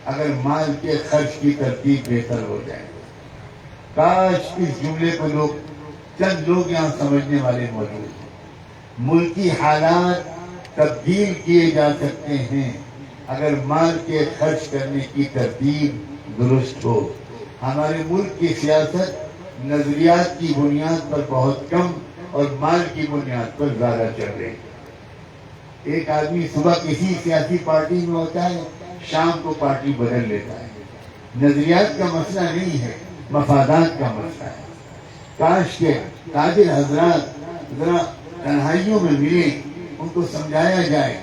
اگر مال کے خرچ کی ترتیب بہتر ہو جائے۔ کاش اس جملے کو چند لوگ یہاں سمجھنے والے موجود ہیں۔ ملکی حالات تبدیل کیے جا سکتے ہیں اگر مال کے خرچ کرنے کی ترتیب درست ہو۔ ہمارے ملک کی سیاست نظریات کی بنیاد پر بہت کم اور مال کی بنیاد پر زیادہ چل رہی ہے۔ ایک آدمی صبح کسی سیاسی پارٹی میں ہوتا ہے، شام کو پارٹی بدل لیتا ہے۔ نظریات کا مسئلہ نہیں ہے، مفادات کا مسئلہ ہے۔ کاش کے تاجر حضرات ذرا تنہائیوں میں ملیں، ان کو سمجھایا جائے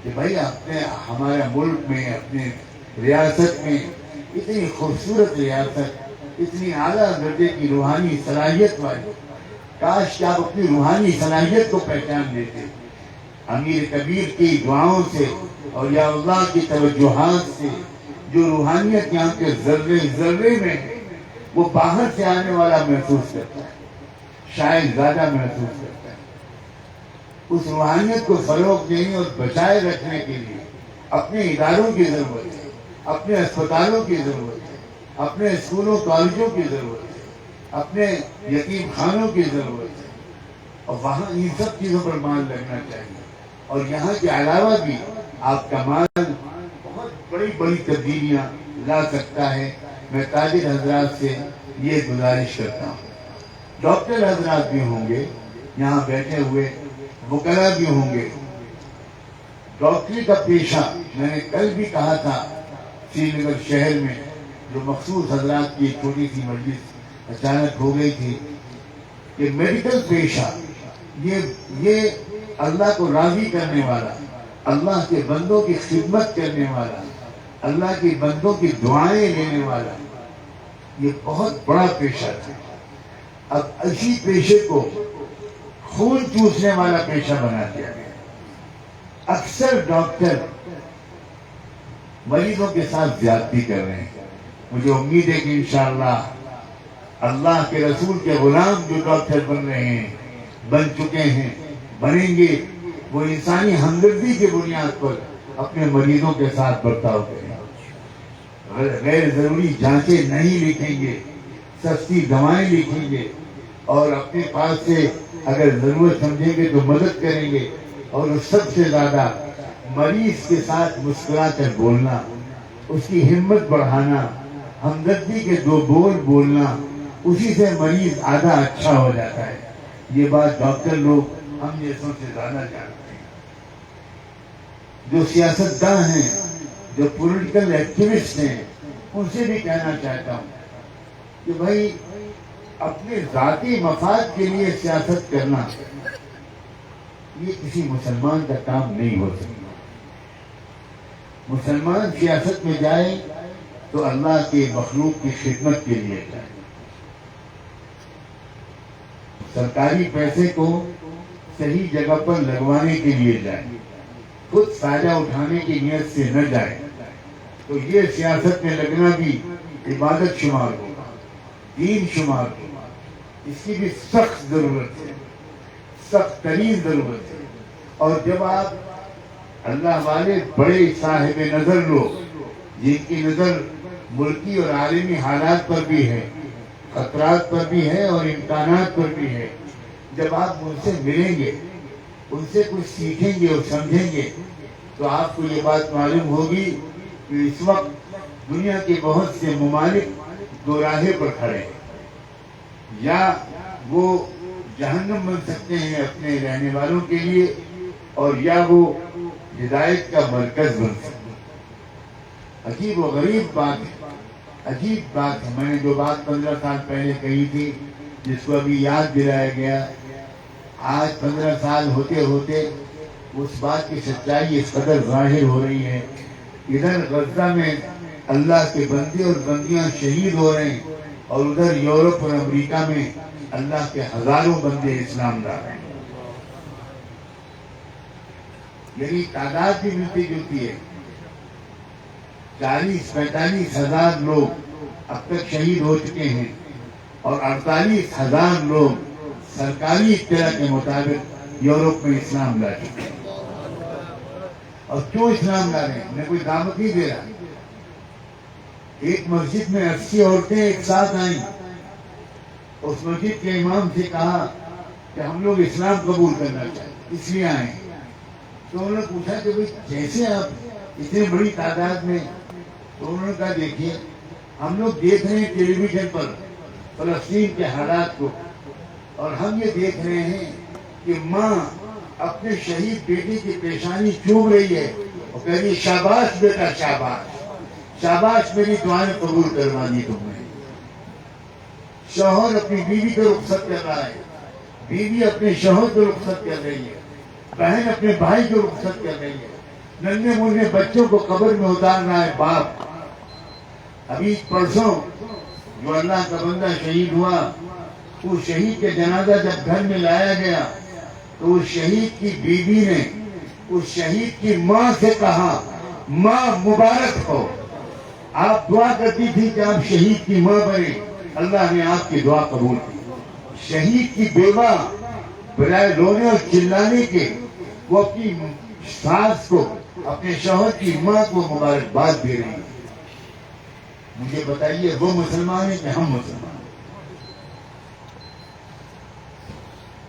کہ بھائی ہمارے ملک میں، اپنے ریاست میں اتنی خوبصورت ریاست، اتنی اعلیٰ درجے کی روحانی صلاحیت والی، کاش کہ آپ اپنی روحانی صلاحیت کو پہچان لیتے۔ امیر کبیر کی دعاؤں سے اور یا اللہ کی توجہات سے جو روحانیت یہاں کے ذرے ذرے میں ہے، وہ باہر سے آنے والا محسوس کرتا ہے، شاید زیادہ محسوس کرتا ہے۔ اس روحانیت کو فروغ دینے اور بچائے رکھنے کے لیے اپنے اداروں کی ضرورت ہے، اپنے اسپتالوں کی ضرورت ہے، اپنے اسکولوں کالجوں کی ضرورت ہے، اپنے یتیم خانوں کی ضرورت ہے، اور وہاں ان سب چیزوں پر مال لگنا چاہیے۔ اور یہاں کے علاوہ بھی آپ کا مال بہت بڑی بڑی تبدیلیاں لا سکتا ہے۔ میں تاجر حضرات سے یہ گزارش کرتا ہوں، ڈاکٹر حضرات بھی ہوں گے یہاں بیٹھے ہوئے، وکلاء بھی ہوں گے۔ ڈاکٹری کا پیشہ میں نے کل بھی کہا تھا، سری نگر شہر میں جو مخصوص حضرات کی ایک چھوٹی سی مجلس اچانک ہو گئی تھی کہ میڈیکل پیشہ یہ اللہ کو راضی کرنے والا، اللہ کے بندوں کی خدمت کرنے والا، اللہ کے بندوں کی دعائیں لینے والا، یہ بہت بڑا پیشہ تھا۔ اب اسی پیشے کو خون چوسنے والا پیشہ بنا دیا گیا۔ اکثر ڈاکٹر مریضوں کے ساتھ زیادتی کر رہے ہیں۔ مجھے امید ہے کہ انشاءاللہ اللہ کے رسول کے غلام جو ڈاکٹر بن رہے ہیں، بن چکے ہیں، بنیں گے، وہ انسانی ہمدردی کی بنیاد پر اپنے مریضوں کے ساتھ برتاؤ کریں گے، غیر ضروری جانچیں نہیں لکھیں گے، سستی دوائیں لکھیں گے، اور اپنے پاس سے اگر ضرورت سمجھیں گے تو مدد کریں گے، اور سب سے زیادہ مریض کے ساتھ مسکرا کر بولنا، اس کی ہمت بڑھانا، ہمدردی کے دو بول بولنا، اسی سے مریض آدھا اچھا ہو جاتا ہے۔ یہ بات ڈاکٹر لوگ ہم جیسوں سے زیادہ جانتے ہیں۔ جو سیاستداں ہیں، جو پولیٹیکل ایکٹیوسٹ ہیں، ان سے بھی کہنا چاہتا ہوں کہ بھائی اپنے ذاتی مفاد کے لیے سیاست کرنا یہ کسی مسلمان کا کام نہیں ہو سکتا۔ مسلمان سیاست میں جائے تو اللہ کے مخلوق کی خدمت کے لیے جائے، سرکاری پیسے کو صحیح جگہ پر لگوانے کے لیے جائے، خود فائدہ اٹھانے کی نیت سے نہ جائے تو یہ سیاست میں لگنا بھی عبادت شمار ہوگا، دین شمار ہوگا۔ اس کی بھی سخت ضرورت ہے، سخت ترین ضرورت ہے۔ اور جب آپ اللہ والے بڑے صاحب نظر لوگ، جن کی نظر ملکی اور عالمی حالات پر بھی ہے، خطرات پر بھی ہے اور امکانات پر بھی ہے، جب آپ ان سے ملیں گے ان سے کچھ سیکھیں گے اور سمجھیں گے تو آپ کو یہ بات معلوم ہوگی کہ اس وقت دنیا کے بہت سے ممالک دو راہے پر کھڑے ہیں، یا وہ جہنم بن سکتے ہیں اپنے رہنے والوں کے لیے، اور یا وہ ہدایت کا مرکز بن سکتے ہیں۔ عجیب و غریب بات ہے، عجیب بات ہے۔ میں نے جو بات 15 سال پہلے کہی تھی، جس کو ابھی یاد دلایا گیا، آج 15 سال ہوتے ہوتے اس بات کی سچائی اس قدر ظاہر ہو رہی ہے۔ ادھر غزہ میں اللہ کے بندے اور بندیاں شہید ہو رہے ہیں، اور ادھر یورپ اور امریکہ میں اللہ کے ہزاروں بندے اسلام لا رہے ہیں۔ یعنی تعداد بھی ملتی جلتی ہے، 40-45 ہزار لوگ اب تک شہید ہو چکے ہیں، اور 48,000 لوگ سرکاری اطلاع کے مطابق یورپ میں اسلام لا چکے ہیں۔ اور کیوں اسلام لا رہے ہیں؟ انہیں کوئی دعوت نہیں دے رہا۔ ایک مسجد میں 80 عورتیں ایک ساتھ آئیں، اس مسجد کے امام سے کہا کہ ہم لوگ اسلام قبول کرنا چاہتے، اس لیے آئے۔ تو انہوں نے پوچھا کہ بھئی کیسے آپ اتنی بڑی تعداد میں؟ تو انہوں نے کہا دیکھیے، ہم لوگ دیکھ رہے ہیں ٹیلی ویژن پر فلسطین کے حالات کو، اور ہم یہ دیکھ رہے ہیں کہ ماں اپنے شہید بیٹے کی پیشانی چوم رہی ہے اور کہہ رہی ہے شاباش بیٹا شاباش، شاباش میری دعائیں قبول کروا دی تم نے۔ شوہر اپنی بیوی کو رخصت کر رہا ہے، بیوی اپنے شوہر کو رخصت کر رہی ہے، بہن اپنے بھائی کو رخصت کر رہی ہے، ننھے منھے بچوں کو قبر میں اتار رہا ہے باپ۔ ابھی پرسوں جو اللہ کا بندہ شہید ہوا، اس شہید کے جنازہ جب گھر میں لایا گیا تو اس شہید کی بیوی نے اس شہید کی ماں سے کہا ماں مبارک ہو، آپ دعا کرتی تھی کہ آپ شہید کی ماں بنے، اللہ نے آپ کی دعا قبول کی۔ شہید کی بیوہ بجائے رونے اور چلانے کے وہ اپنی ساس کو، اپنے شوہر کی ماں کو مبارکباد دے رہی ہے۔ مجھے بتائیے وہ مسلمان ہیں کہ ہم مسلمان ہیں؟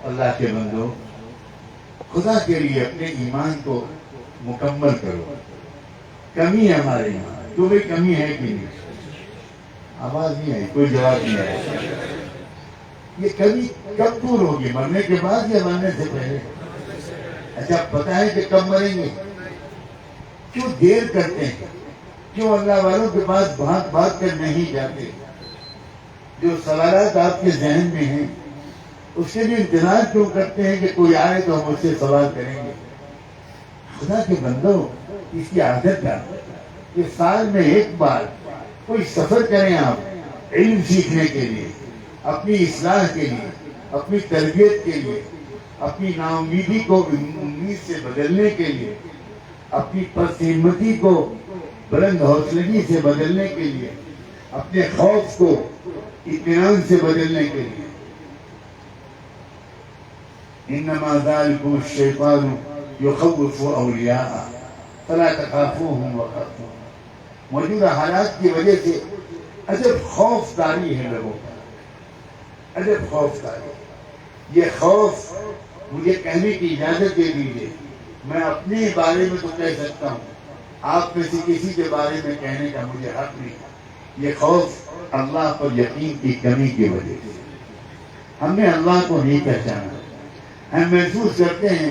اللہ کے بندو، خدا کے لیے اپنے ایمان کو مکمل کرو۔ کمی ہے ہمارے یہاں، تو بھئی کمی ہے کہ نہیں؟ آواز نہیں آئی، کوئی جواب نہیں آیا۔ یہ کمی کب دور ہوگی؟ مرنے کے بعد یا مرنے سے پہلے؟ اچھا پتہ ہے کہ کب مریں گے؟ کیوں دیر کرتے ہیں؟ کیوں اللہ والوں کے پاس بات کر نہیں جاتے؟ جو سوالات آپ کے ذہن میں ہیں اس کے لیے انتظار کیوں کرتے ہیں کہ کوئی آئے تو ہم اس سے سوال کریں گے؟ خدا کے بندو، اس کی عادت ہے کہ سال میں ایک بار کوئی سفر کریں آپ علم سیکھنے کے لیے، اپنی اصلاح کے لیے، اپنی تربیت کے لیے، اپنی ناامیدی کو امید سے بدلنے کے لیے، اپنی پست ہمتی کو بلند حوصلگی سے بدلنے کے لیے، اپنے خوف کو اطمینان سے بدلنے کے لیے۔ انما ذالکم الشیطان یخوف اولیاء فلا تخافوهم وخافون۔ موجودہ حالات کی وجہ سے عجب خوف داری ہے لوگوں کا، عجب خوف داری۔ یہ خوف مجھے کہنے کی اجازت دے دیجیے، میں اپنے بارے میں تو کہہ سکتا ہوں، آپ میں سے کسی کے بارے میں کہنے کا مجھے حق نہیں۔ یہ خوف اللہ پر یقین کی کمی کی وجہ سے، ہم نے اللہ کو نہیں پہچانا۔ ہم محسوس کرتے ہیں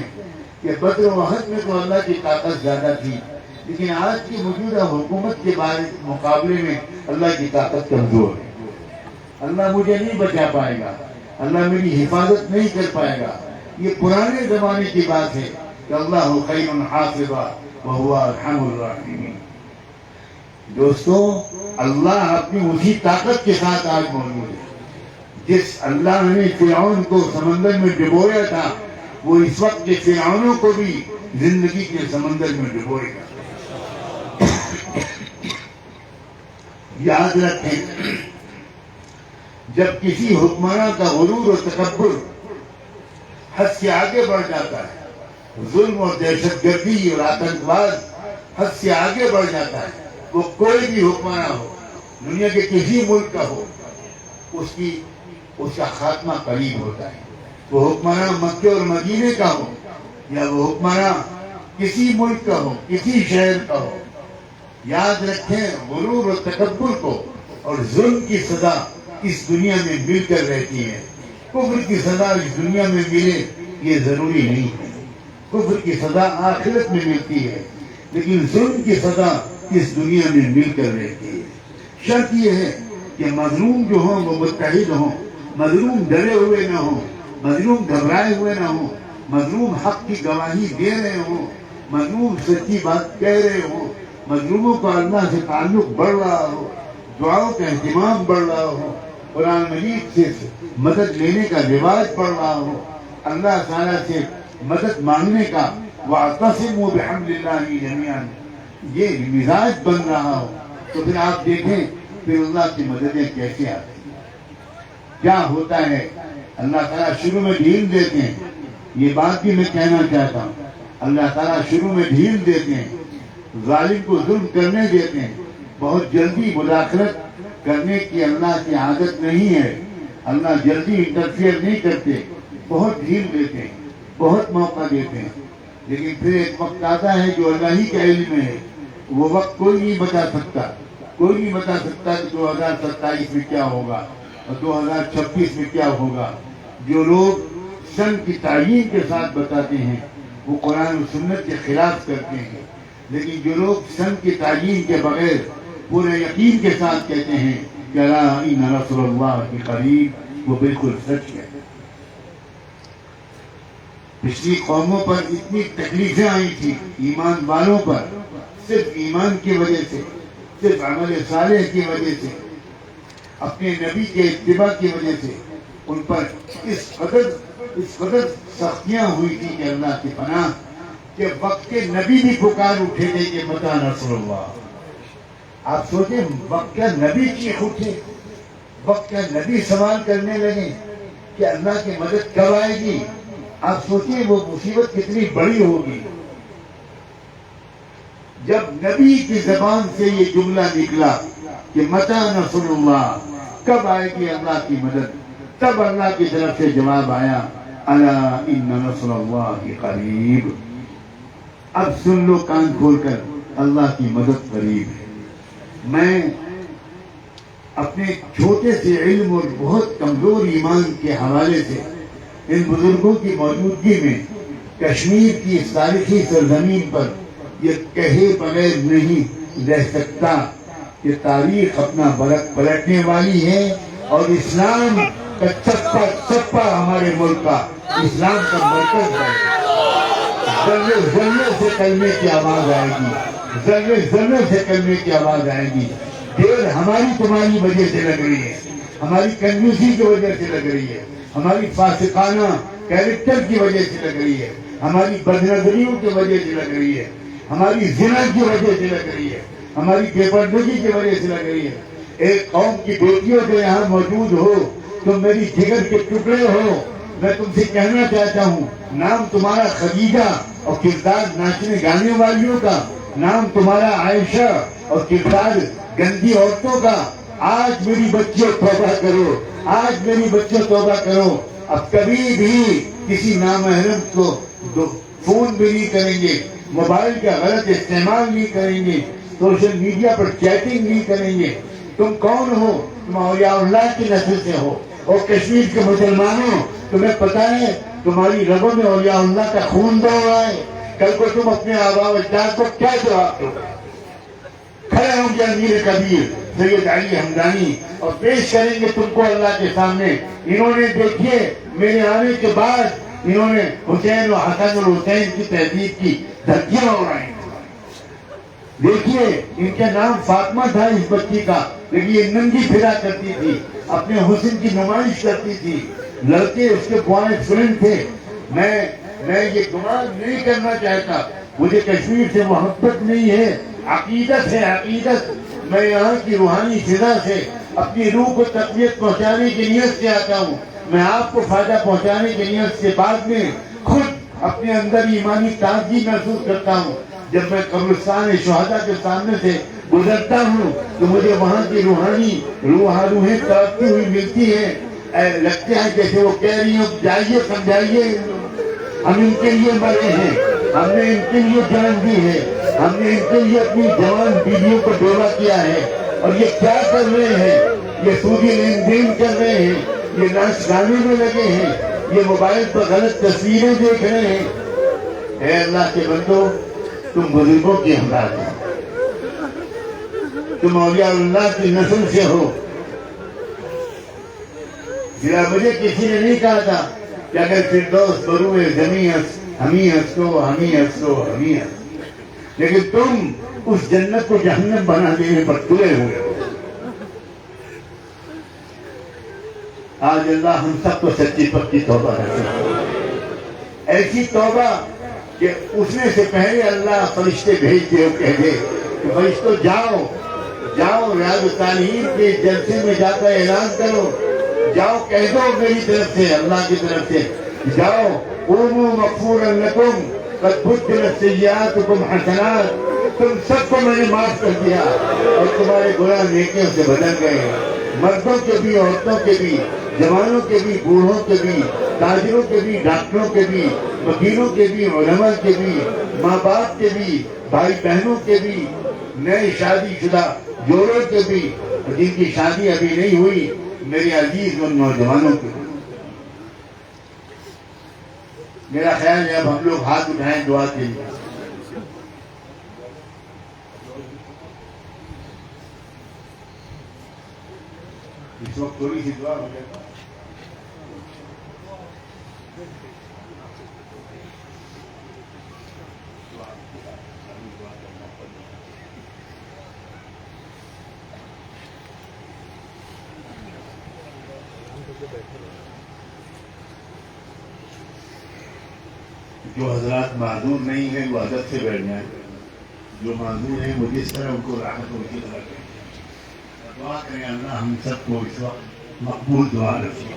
کہ بدر و احد میں تو اللہ کی طاقت زیادہ تھی، لیکن آج کی موجودہ حکومت کے مقابلے میں اللہ کی طاقت کمزور ہے۔ اللہ مجھے نہیں بچا پائے گا، اللہ میری حفاظت نہیں کر پائے گا۔ یہ پرانے زمانے کی بات ہے کہ اللہ خیر حافظا وہو ارحم الراحمین۔ دوستو، اللہ اپنی اسی طاقت کے ساتھ آج موجود ہے۔ جس اللہ نے فرعون کو سمندر میں ڈبویا تھا، وہ اس وقت کے فرعونوں کو بھی زندگی کے سمندر میں ڈبوئے گا۔ یاد رکھیں، جب کسی حکمراں کا غرور و تکبر حد سے آگے بڑھ جاتا ہے، ظلم اور دہشت گردی اور آتنکواد حد سے آگے بڑھ جاتا ہے، وہ کوئی بھی حکمراں ہو، دنیا کے کسی ملک کا ہو، اس کا خاتمہ قریب ہوتا ہے۔ وہ حکمراں مکے اور مدینے کا ہو، یا وہ حکمراں کسی ملک کا ہو، کسی شہر کا ہو، یاد رکھیں غرور و تکبر کو اور ظلم کی سزا اس دنیا میں مل کر رہتی ہے۔ کفر کی سزا اس دنیا میں ملے یہ ضروری نہیں ہے، کفر کی سزا آخرت میں ملتی ہے، لیکن ظلم کی سزا اس دنیا میں مل کر رہتی ہے۔ شرط یہ ہے کہ مظلوم جو ہوں وہ متحد ہوں، مظلوم ڈرے ہوئے نہ ہوں، مظلوم گھبرائے ہوئے نہ ہوں، مظلوم حق کی گواہی دے رہے ہوں، مظلوم سچی بات کہہ رہے ہوں، مظلوموں کو اللہ سے تعلق بڑھ رہا ہو، دعاؤں کا اہتمام بڑھ رہا ہو، قرآن مجید سے مدد لینے کا رواج بڑھ رہا ہو، اللہ تعالیٰ سے مدد مانگنے کا وَاعْتَصِمُوا بِحَبْلِ اللَّهِ جَمِيعًا یہ مزاج بن رہا ہو، تو پھر آپ دیکھیں پھر اللہ کی مددیں کیسے آتی ہیں، کیا ہوتا ہے۔ اللہ تعالیٰ شروع میں ڈھیل دیتے ہیں، یہ بات بھی میں کہنا چاہتا ہوں، اللہ تعالیٰ شروع میں ڈھیل دیتے ہیں، ظالم کو ظلم کرنے دیتے ہیں، بہت جلدی مداخلت کرنے کی اللہ کی عادت نہیں ہے، اللہ جلدی انٹرفیئر نہیں کرتے، بہت ڈھیل دیتے ہیں، بہت موقع دیتے ہیں، لیکن پھر ایک وقت آتا ہے جو اللہ ہی کے علم میں ہے، وہ وقت کوئی نہیں بتا سکتا، کوئی نہیں بتا سکتا کہ 2027 میں کیا ہوگا اور 2026 میں کیا ہوگا۔ جو لوگ سن کی تعیین کے ساتھ بتاتے ہیں وہ قرآن و سنت کے خلاف کرتے ہیں، لیکن جو لوگ سن کی تعیین کے بغیر پورے یقین کے ساتھ کہتے ہیں کہ الا ان نصر اللہ قریب، وہ بالکل سچ ہے۔ پچھلی قوموں پر اتنی تکلیفیں آئی تھی ایمان والوں پر، صرف ایمان کی وجہ سے، صرف عمل صالح کی وجہ سے، اپنے نبی کے اتباع کی وجہ سے ان پر اس قدر سختیاں ہوئی تھی کہ اللہ کی پناہ کہ وقت کے نبی بھی پکار اٹھے تھے کہ متی نصر اللہ۔ آپ سوچیں وقت کا نبی چیخ اٹھے، وقت کا نبی سوال کرنے لگے کہ اللہ کی مدد کب آئے گی۔ آپ سوچیں وہ مصیبت کتنی بڑی ہوگی جب نبی کی زبان سے یہ جملہ نکلا کہ متی نصر اللہ، کب آئے گی اللہ کی مدد۔ تب اللہ کی طرف سے جواب آیا الا ان نصر اللہ قریب۔ اب سن لو کان کھول کر، اللہ کی مدد قریب ہے۔ میں اپنے چھوٹے سے علم اور بہت کمزور ایمان کے حوالے سے ان بزرگوں کی موجودگی میں کشمیر کی اس تاریخی سرزمین پر یہ کہے بغیر نہیں رہ سکتا کہ تاریخ اپنا پلٹنے والی ہے اور اسلام کا چپا ہمارے ملک کا اسلام کا مرکز ہے۔ ذرے سے کلمے کی آواز آئے گی، ذرے سے کلمے کی آواز آئے گی۔ دیر ہماری تمہاری وجہ سے لگ رہی ہے، ہماری کنجوسی کی وجہ سے لگ رہی ہے، ہماری فاسقانہ کیریکٹر کی وجہ سے لگ رہی ہے، ہماری بدنظریوں کی وجہ سے لگ رہی ہے، ہماری زنا کی وجہ سے لگ رہی ہے، ہماری بے پردگی کی وجہ سے لگ رہی ہے۔ ایک قوم کی بیٹیوں جو یہاں موجود ہو، تم میری جگر کے ٹکڑے ہو، میں تم سے کہنا چاہتا ہوں نام تمہارا خدیجہ اور کردار ناچنے گانے والیوں کا، نام تمہارا عائشہ اور کردار گندی عورتوں کا۔ آج میری بچیوں توبہ کرو، آج میری بچیوں توبہ کرو، اب کبھی بھی کسی نامحرم کو فون بھی نہیں کریں گے، موبائل کا غلط استعمال نہیں کریں گے، سوشل میڈیا پر چیٹنگ نہیں کریں گے۔ تم کون ہو؟ تم اولیاء اللہ کی نسل سے ہو، اور کشمیر کے مسلمانوں تمہیں پتہ ہے تمہاری رگوں میں اولیاء اللہ کا خون دوڑ رہا ہے۔ کل کو تم اپنے آباء و اجداد کو کیا جواب دو؟ کھڑے ہوں گے امیر کبیر سید علی حمدانی اور پیش کریں گے تم کو اللہ کے سامنے۔ انہوں نے دیکھیے میرے آنے کے بعد انہوں نے حسین و حسن اور حسین کی تہذیب کی دھکیاں اڑائیں۔ دیکھیے ان کے نام فاطمہ تھا اس بچی کا، لیکن یہ ننگی پھرا کرتی تھی، اپنے حسن کی نمائش کرتی تھی، لڑکے اس کے بوائے فرینڈ تھے۔ میں یہ گمان نہیں کرنا چاہتا، مجھے کشمیر سے محبت نہیں ہے، عقیدت ہے عقیدت۔ میں یہاں کی روحانی فضا سے اپنی روح کو تقویت پہنچانے کی نیت سے آتا ہوں۔ میں آپ کو فائدہ پہنچانے کی نیت سے بعد میں خود اپنے اندر ایمانی تازگی محسوس کرتا ہوں۔ جب میں قبرستان شہداء کے سامنے سے گزرتا ہوں تو مجھے وہاں کی روحانی روحیں ترقی ہوئی ملتی ہیں۔ لگتا ہے جیسے وہ کہہ رہی ہوں جائیے سمجھائیے ہم ان کے لیے مرے ہیں، ہم نے ان کے لیے جان دی ہے، ہم نے ان کے لیے اپنی جوان بیویوں کو بیوہ کیا ہے، اور یہ کیا کر رہے ہیں؟ یہ سودی لین دین کر رہے ہیں، یہ ناچ گانے میں لگے ہیں، یہ موبائل پر غلط تصویریں دیکھ رہے ہیں۔ اے اللہ کے بندو، تم بزرگوں کی اولاد ہو، تم اولیاء اللہ کی نسل سے ہو۔ ذرا مجھے کسی نے نہیں کہا تھا کہ اگر فردوس بروئے زمین ہمیں ہنسو ہمیں ہنسو ہمیں ہنسو، لیکن تم اس جنت کو جہنم بنا دینے پر تلے ہوئے ہو۔ آج اللہ ہم سب کو سچی پکی توبہ رکھے، ایسی توبہ کہ اٹھنے سے پہلے اللہ فرشتے بھیج دے اور کہہ دے کہ فرشتوں جاؤ جاؤ ریاض الصالحین کے جلسے میں جا کر اعلان کرو، جاؤ کہہ دو میری طرف سے، اللہ کی طرف سے، جاؤ قوموا مغفورا لکم قد بدلت سیئاتکم حسنات، تم سب کو میں نے معاف کر دیا اور تمہارے گناہ نیکیوں سے بدل گئے، مردوں کے بھی، عورتوں کے بھی، جوانوں کے بھی، بوڑھوں کے بھی، تاجروں کے بھی، ڈاکٹروں کے بھی، وکیلوں کے بھی، علماء کے بھی، ماں باپ کے بھی، بھائی بہنوں کے بھی، نئے شادی شدہ جوڑوں کے بھی، جن کی شادی ابھی نہیں ہوئی، میرے عزیز ان نوجوانوں کے بھی۔ میرا خیال ہے اب ہم لوگ ہاتھ اٹھائیں دعا کے لیے۔ اس وقت تھوڑی سی دعا ہو جائے۔ جو حضرات معذور نہیں ہیں وہ ادب سے بیٹھ جائیں، جو معذور ہیں وہ جس طرح ان کو راحت ہو اسی طرح کریں۔ دعا کریں اللہ ہم سب کو اس وقت مقبول دعا رکھے۔